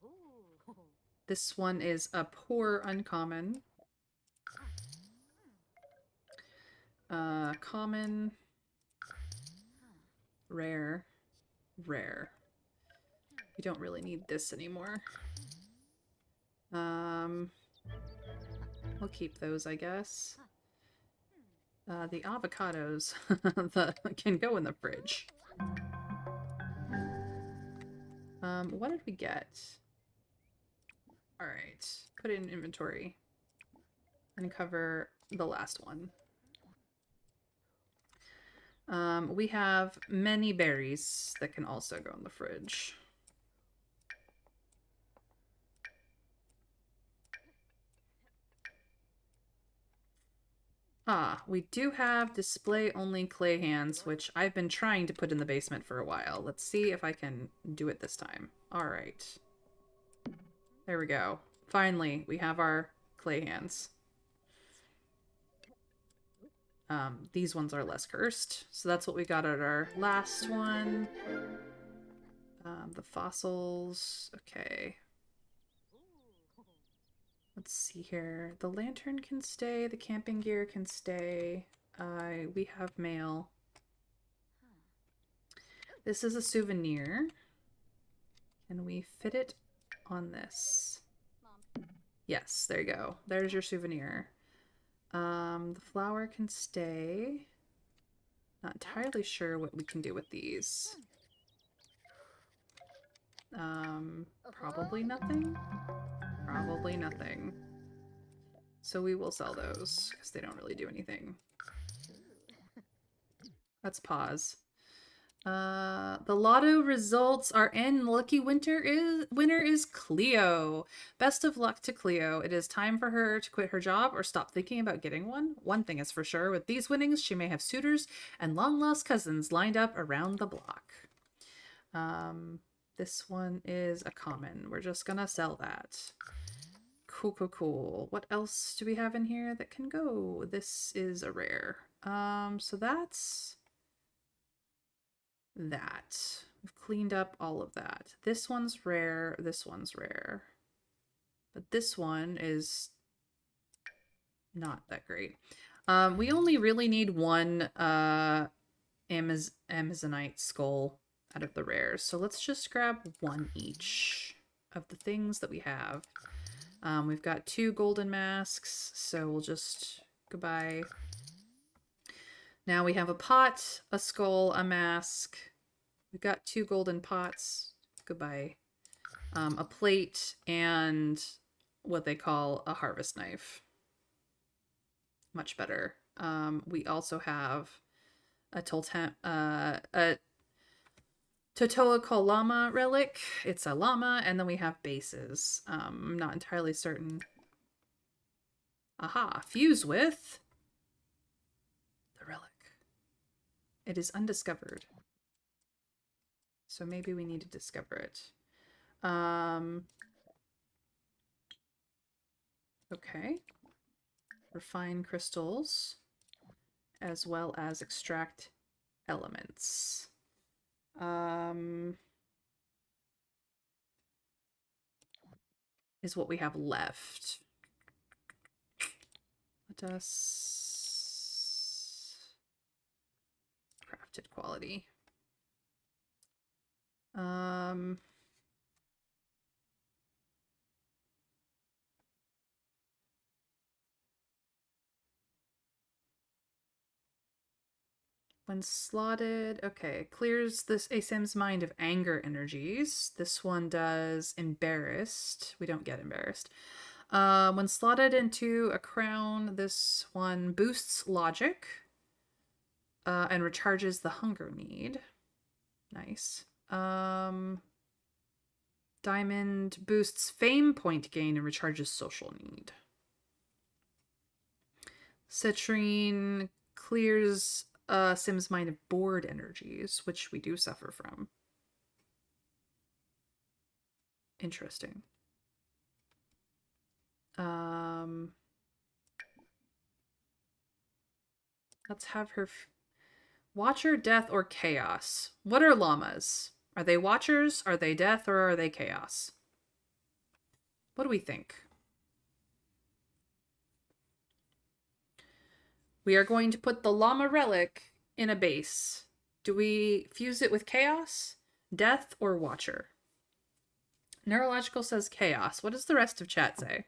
Ooh. This one is a poor uncommon. Common. Rare. Rare. We don't really need this anymore. We'll keep those, I guess. The avocados can go in the fridge. What did we get? All right, put it in inventory. Uncover the last one. We have many berries that can also go in the fridge. Ah, we do have display-only clay hands, which I've been trying to put in the basement for a while. Let's see if I can do it this time. All right. There we go. Finally, we have our clay hands. These ones are less cursed. So that's what we got at our last one. The fossils. Okay. Let's see here. The lantern can stay. The camping gear can stay. We have mail. This is a souvenir. Can we fit it on this? Mom. Yes, there you go. There's your souvenir. The flower can stay. Not entirely sure what we can do with these. Probably nothing. Probably nothing. So we will sell those because they don't really do anything. Let's pause. The lotto results are in. Lucky winner is Cleo. Best of luck to Cleo. It is time for her to quit her job or stop thinking about getting one. One thing is for sure, with these winnings, she may have suitors and long-lost cousins lined up around the block. This one is a common. We're just gonna sell that. Cool, cool, cool. What else do we have in here that can go? This is a rare. So that's that. We've cleaned up all of that. This one's rare. This one's rare. But this one is not that great. We only really need one Amazonite skull out of the rares. So let's just grab one each of the things that we have. We've got 2 golden masks, so we'll just goodbye. Now we have a pot, a skull, a mask. We've got 2 golden pots. Goodbye. A plate and what they call a harvest knife. Much better. We also have a Totoako llama relic. It's a llama, and then we have bases. I'm not entirely certain. Aha, fuse with the relic. It is undiscovered. So maybe we need to discover it. Okay. Refine crystals, as well as extract elements. Is what we have left. Let us crafted quality. When slotted, okay, clears this ASIM's mind of anger energies. This one does embarrassed. We don't get embarrassed. When slotted into a crown, this one boosts logic and recharges the hunger need. Nice. Diamond boosts fame point gain and recharges social need. Citrine clears Sim's mind of bored energies, which we do suffer from. Interesting. Let's have her Watcher, Death, or Chaos. What are llamas? Are they Watchers? Are they Death? Or are they Chaos? What do we think? We are going to put the llama relic in a base. Do we fuse it with Chaos, Death, or Watcher? Neurological says Chaos. What does the rest of chat say?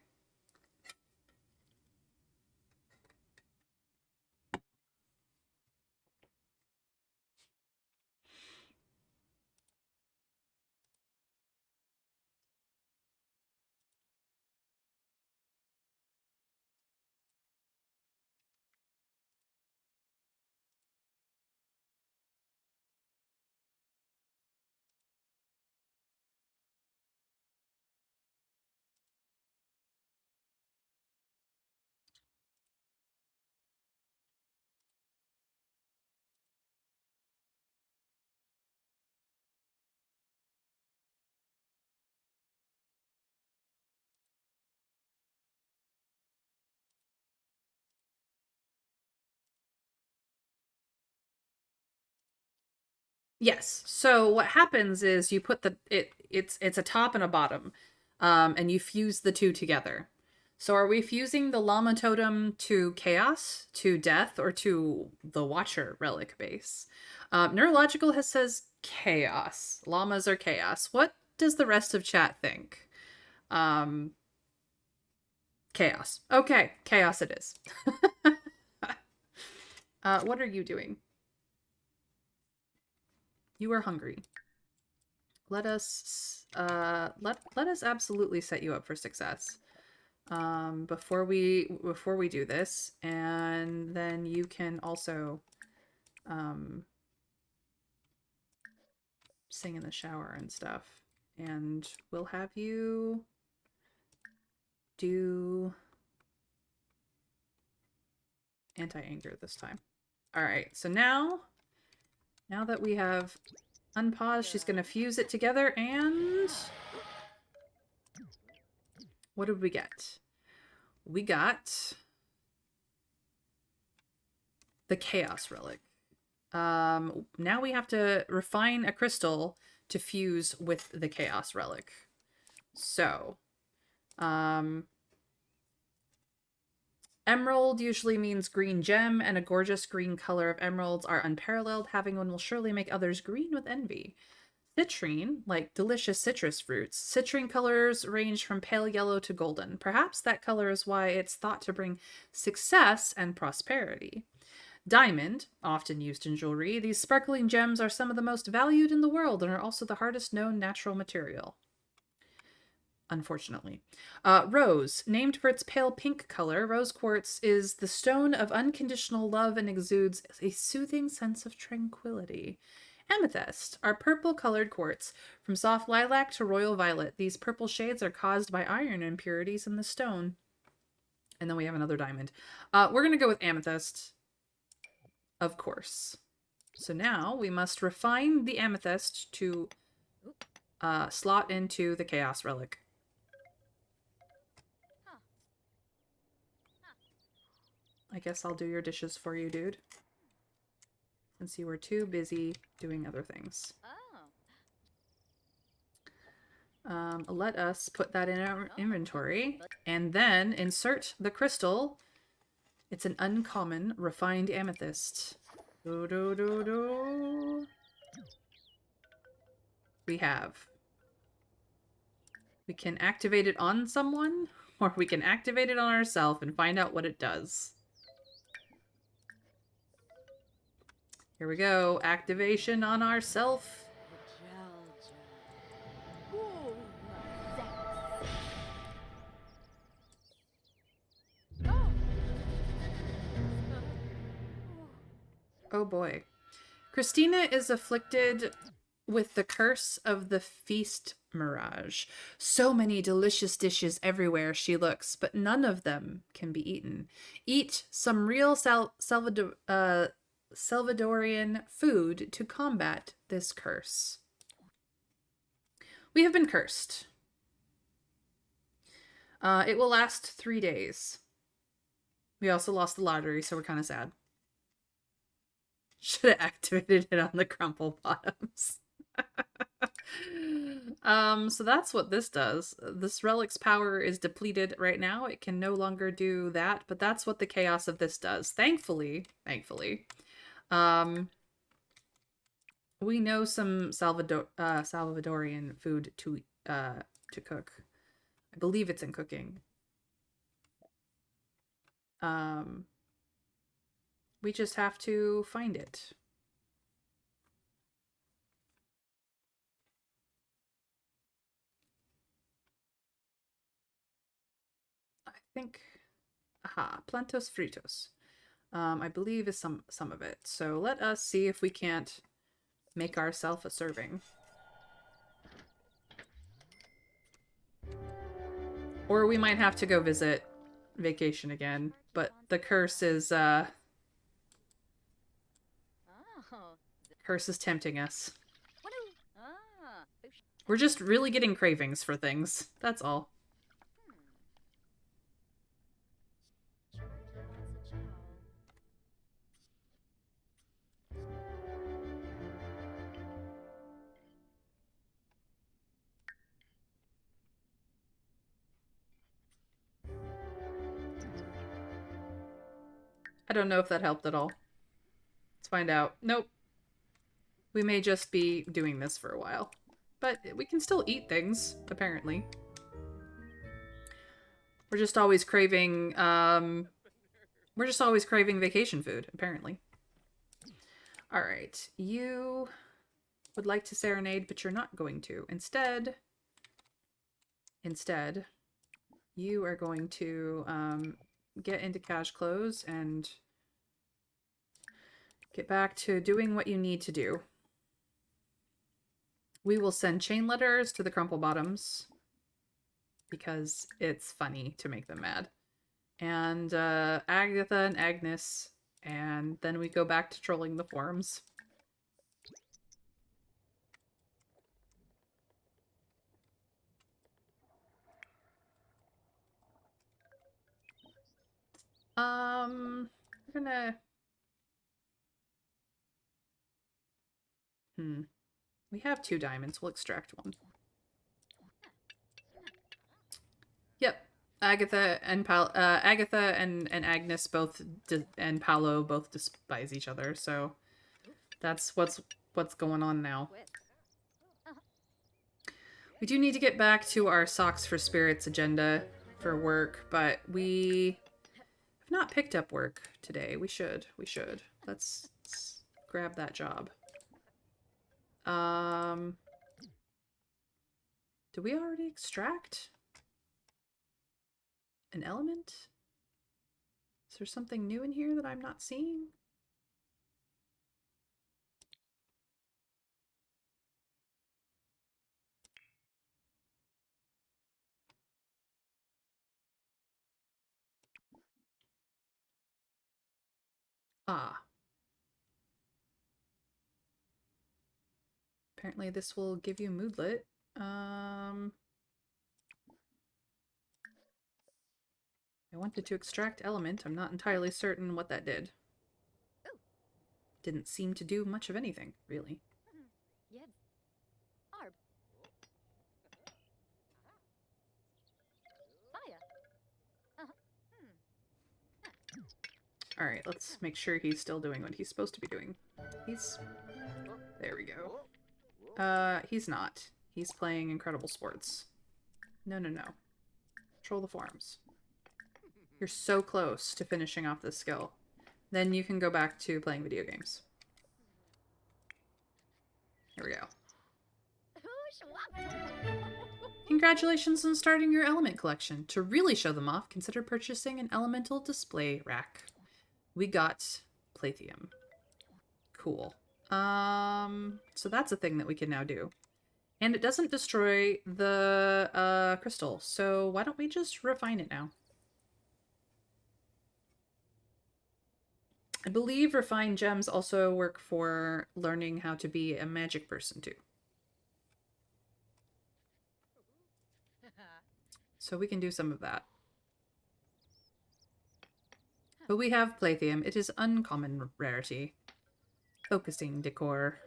Yes. So what happens is you put it's a top and a bottom, and you fuse the two together. So are we fusing the llama totem to chaos, to death, or to the Watcher relic base? Neurological has says chaos. Llamas are chaos. What does the rest of chat think? Chaos. Okay, chaos it is. What are you doing? You are hungry. Let us let us absolutely set you up for success. Before we do this, and then you can also sing in the shower and stuff, and we'll have you do anti-anger this time. All right, so now that we have unpaused, she's gonna fuse it together, and what did we get? We got the Chaos Relic. Now we have to refine a crystal to fuse with the Chaos Relic. So, emerald usually means green gem, and a gorgeous green color of emeralds are unparalleled. Having one will surely make others green with envy. Citrine, like delicious citrus fruits. Citrine colors range from pale yellow to golden. Perhaps that color is why it's thought to bring success and prosperity. Diamond, often used in jewelry, these sparkling gems are some of the most valued in the world and are also the hardest known natural material. Unfortunately. Rose, named for its pale pink color, rose quartz is the stone of unconditional love and exudes a soothing sense of tranquility. Amethyst, our purple-colored quartz. From soft lilac to royal violet, these purple shades are caused by iron impurities in the stone. And then we have another diamond. We're going to go with amethyst, of course. So now we must refine the amethyst to slot into the Chaos Relic. I guess I'll do your dishes for you, dude. Since you were too busy doing other things. Let us put that in our inventory and then insert the crystal. It's an uncommon refined amethyst. Do, do, do, do. We can activate it on someone, or we can activate it on ourselves and find out what it does. Here we go. Activation on ourself. Oh boy. Christina is afflicted with the curse of the feast mirage. So many delicious dishes everywhere she looks, but none of them can be eaten. Eat some real Salvadorian food to combat this curse. We have been cursed. It will last 3 days. We also lost the lottery, so we're kind of sad. Should have activated it on the crumple bottoms. So that's what this does. This relic's power is depleted right now. It can no longer do that, but that's what the chaos of this does. Thankfully, we know some Salvadorian food to cook. I believe it's in cooking. We just have to find it. I think, aha, plantos fritos. I believe is some of it. So let us see if we can't make ourselves a serving. Or we might have to go visit vacation again. But the curse is tempting us. We're just really getting cravings for things. That's all. I don't know if that helped at all. Let's find out. Nope. We may just be doing this for a while. But we can still eat things, apparently. We're just always craving, vacation food, apparently. Alright, you would like to serenade, but you're not going to. Instead, you are going to get into cash clothes and get back to doing what you need to do. We will send chain letters to the Crumple Bottoms because it's funny to make them mad. And Agatha and Agnes, and then we go back to trolling the forums. We're gonna... We have 2 diamonds. We'll extract 1. Yep. Agatha and Agnes both and Paolo both despise each other, so that's what's going on now. We do need to get back to our Socks for Spirits agenda for work, but we have not picked up work today. We should. Let's grab that job. Do we already extract an element? Is there something new in here that I'm not seeing? Ah. Apparently this will give you moodlet. I wanted to extract element. I'm not entirely certain what that did. Didn't seem to do much of anything, really. Alright, let's make sure he's still doing what he's supposed to be doing. There we go. He's not. He's playing Incredible Sports. No. Control the forums. You're so close to finishing off this skill. Then you can go back to playing video games. Here we go. Congratulations on starting your element collection. To really show them off, consider purchasing an elemental display rack. We got Plathium. Cool. So that's a thing that we can now do. And it doesn't destroy the crystal. So why don't we just refine it now? I believe refined gems also work for learning how to be a magic person too. So we can do some of that. But we have Plathium. It is uncommon rarity. Focusing decor.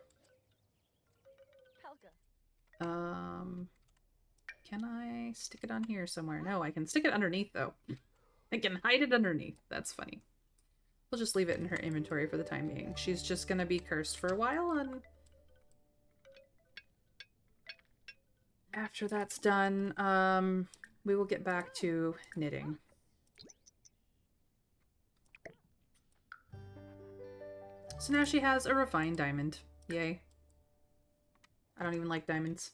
Pelka. Can I stick it on here somewhere? No, I can stick it underneath though. I can hide it underneath. That's funny. We'll just leave it in her inventory for the time being. She's just gonna be cursed for a while, and after that's done, we will get back to knitting. So now she has a refined diamond. Yay. I don't even like diamonds.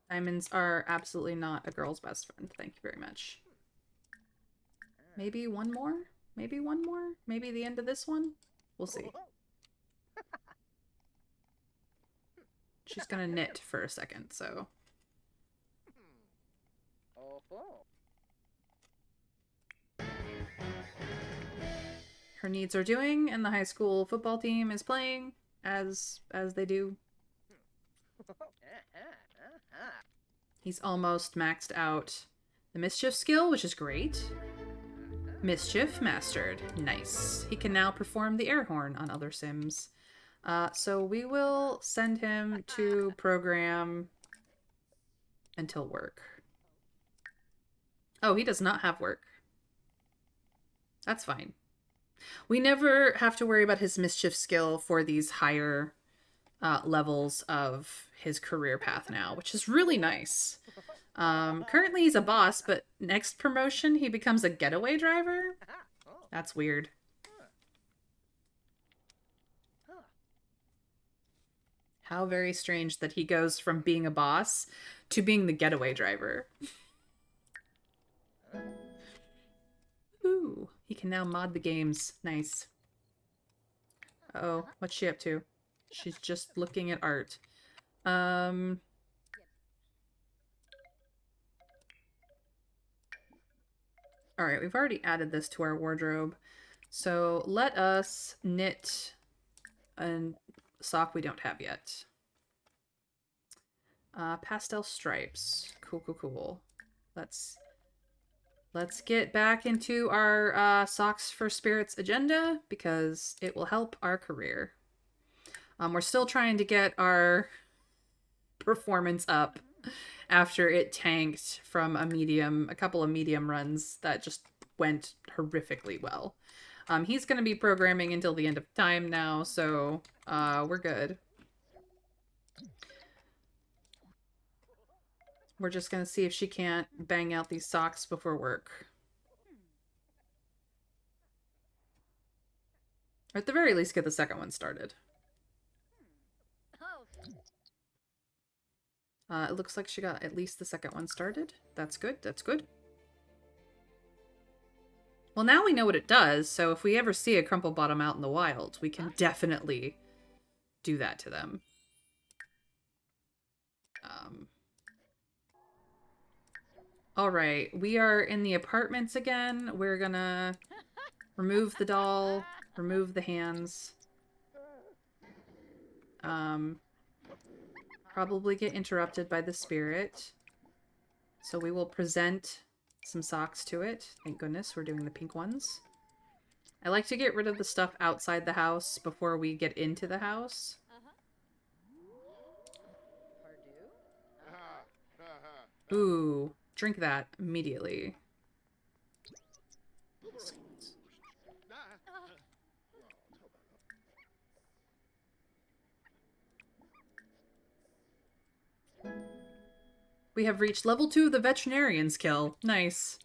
Diamonds are absolutely not a girl's best friend. Thank you very much. Maybe one more? Maybe one more? Maybe the end of this one? We'll see. She's gonna knit for a second, so... Her needs are doing, and the high school football team is playing, as they do. He's almost maxed out the mischief skill, which is great. Mischief mastered. Nice. He can now perform the air horn on other sims. So we will send him to program until work. Oh, he does not have work. That's fine. We never have to worry about his mischief skill for these higher levels of his career path now, which is really nice. Currently he's a boss, but next promotion he becomes a getaway driver? That's weird. How very strange that he goes from being a boss to being the getaway driver. Ooh, he can now mod the games. Nice. Uh-oh, what's she up to? She's just looking at art. Alright, we've already added this to our wardrobe. So let us knit a sock we don't have yet. Pastel stripes. Cool, cool, cool. Let's get back into our Socks for Spirits agenda because it will help our career. We're still trying to get our performance up after it tanked from a couple of medium runs that just went horrifically well. He's going to be programming until the end of time now, so we're good. We're just going to see if she can't bang out these socks before work. Or at the very least, get the second one started. It looks like she got at least the second one started. That's good, that's good. Well, now we know what it does, so if we ever see a crumple bottom out in the wild, we can definitely do that to them. Alright, we are in the apartments again. We're gonna remove the doll, remove the hands. Probably get interrupted by the spirit. So we will present some socks to it. Thank goodness we're doing the pink ones. I like to get rid of the stuff outside the house before we get into the house. Ooh, drink that immediately. We have reached level 2 of the veterinarian skill. Nice.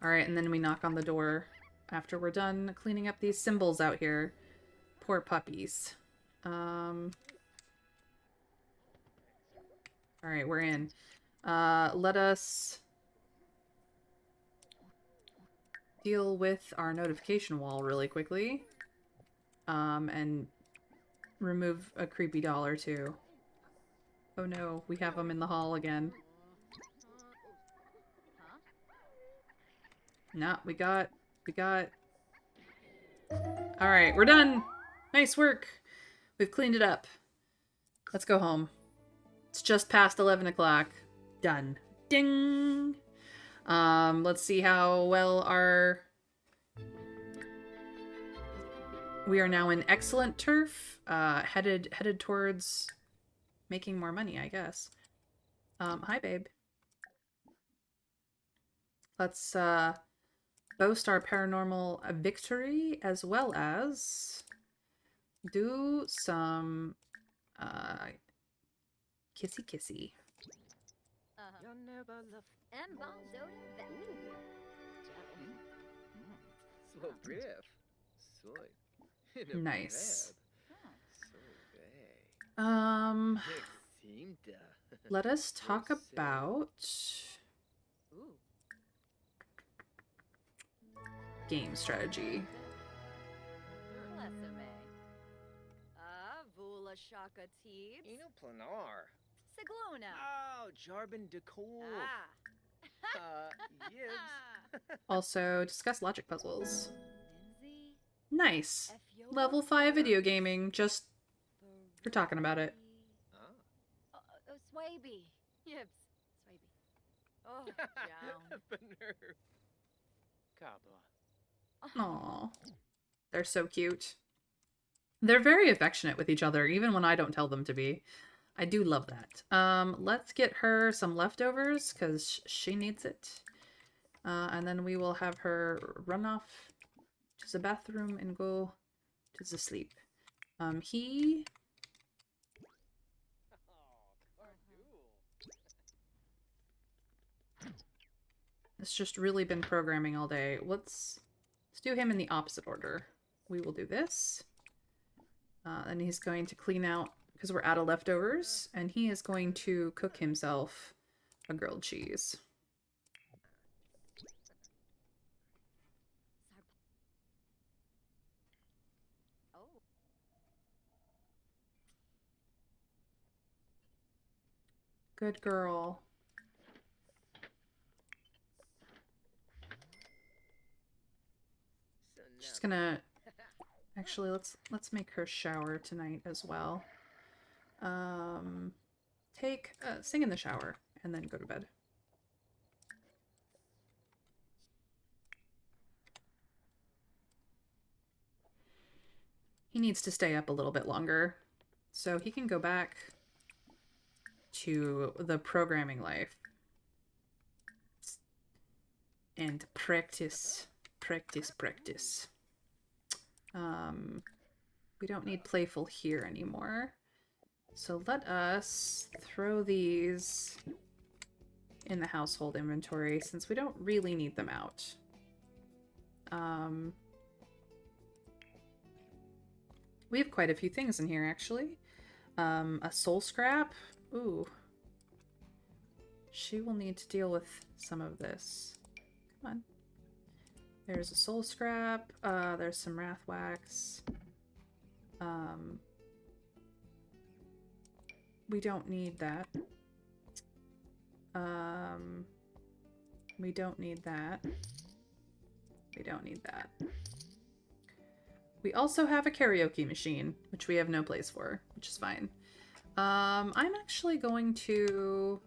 Alright, and then we knock on the door after we're done cleaning up these symbols out here. Poor puppies. Alright, we're in. Let us deal with our notification wall really quickly. and remove a creepy doll or two. Oh no, we have them in the hall again. Huh? No, we got... Alright, we're done! Nice work! We've cleaned it up. Let's go home. It's just past 11 o'clock. Done. Ding! Let's see how well our... We are now in excellent turf, headed towards making more money, I guess. Hi, babe. Let's, boast our paranormal victory, as well as do some, kissy. Uh-huh. Jag never left. And Bon Zoda Vet. So brief. Soy. Nice. Huh. So bad. Seemda. Let us talk Well said. about Ooh. game strategy. Lesame. Vula Shaka Teebs. Eno planar. Siglona. Oh, Jarbin decor. Ah. Yibs. Also, discuss logic puzzles. Lindsay. Nice. Efiola. Level 5 video gaming, just for talking about it. Ah. Swaby. Yibs. Swaby. Oh, down. Bener. Kabla. Aw. They're so cute. They're very affectionate with each other, even when I don't tell them to be. I do love that. Let's get her some leftovers, because she needs it. And then we will have her run off to the bathroom and go to the sleep. He... Oh, has just really been programming all day. Let's do him in the opposite order. We will do this. And he's going to clean out, because we're out of leftovers, and he is going to cook himself a grilled cheese. Oh. Good girl. She's gonna... Actually, let's make her shower tonight as well. Sing in the shower, and then go to bed. He needs to stay up a little bit longer, so he can go back to the programming life. And practice. We don't need playful here anymore. So let us throw these in the household inventory, since we don't really need them out. We have quite a few things in here, actually. A soul scrap. Ooh. She will need to deal with some of this. Come on. There's a soul scrap. There's some wrath wax. We don't need that. We don't need that. We don't need that. We also have a karaoke machine, which we have no place for, which is fine. I'm actually going to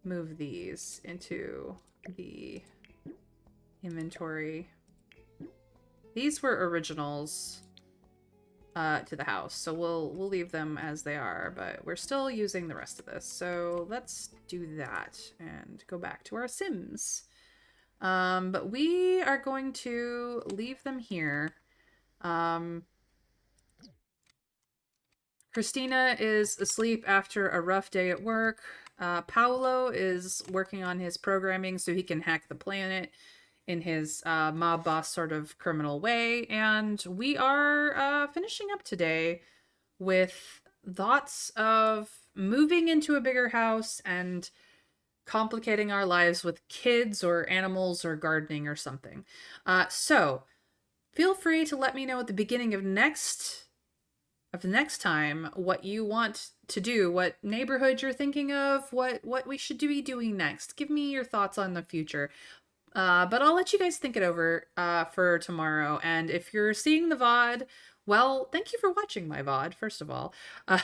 move these into the inventory. These were originals to the house, so we'll leave them as they are, but we're still using the rest of this. So let's do that and go back to our Sims. But we are going to leave them here. Christina is asleep after a rough day at work. Paolo is working on his programming so he can hack the planet in his mob boss sort of criminal way. And we are finishing up today with thoughts of moving into a bigger house and complicating our lives with kids or animals or gardening or something. So Feel free to let me know at the beginning of the next time what you want to do, what neighborhood you're thinking of, what we should be doing next. Give me your thoughts on the future. But I'll let you guys think it over for tomorrow. And if you're seeing the VOD, well, thank you for watching my VOD, first of all. Uh,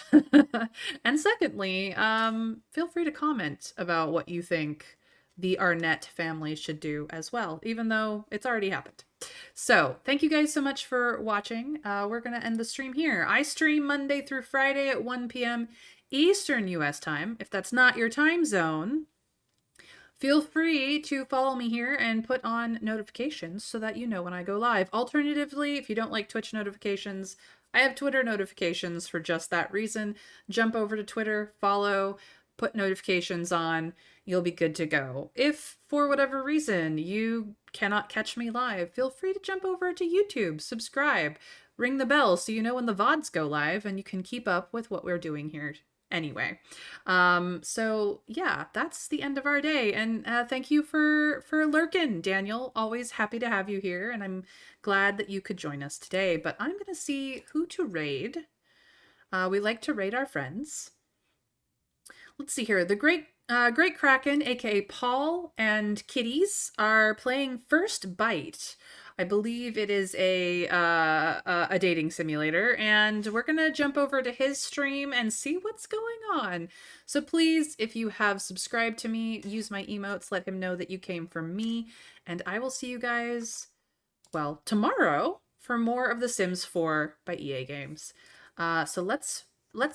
and secondly, feel free to comment about what you think the Arnett family should do as well, even though it's already happened. So, thank you guys so much for watching. We're going to end the stream here. I stream Monday through Friday at 1 p.m. Eastern US time. If that's not your time zone, feel free to follow me here and put on notifications so that you know when I go live. Alternatively, if you don't like Twitch notifications, I have Twitter notifications for just that reason. Jump over to Twitter, follow, put notifications on. You'll be good to go. If for whatever reason you cannot catch me live, feel free to jump over to YouTube, subscribe, ring the bell so you know when the VODs go live and you can keep up with what we're doing here anyway. So yeah, that's the end of our day. And thank you for lurking, Daniel. Always happy to have you here, and I'm glad that you could join us today. But I'm gonna see who to raid. We like to raid our friends. Let's see here. The Great Kraken, aka Paul, and Kitties are playing First Bite. I believe it is a dating simulator, and we're gonna jump over to his stream and see what's going on. So please, if you have subscribed to me, use my emotes, let him know that you came from me, and I will see you guys, well, tomorrow for more of The Sims 4 by EA Games. So let's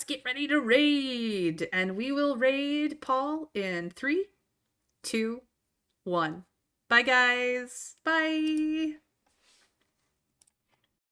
get ready to raid, and we will raid Paul in 3, 2, 1. Bye guys. Bye.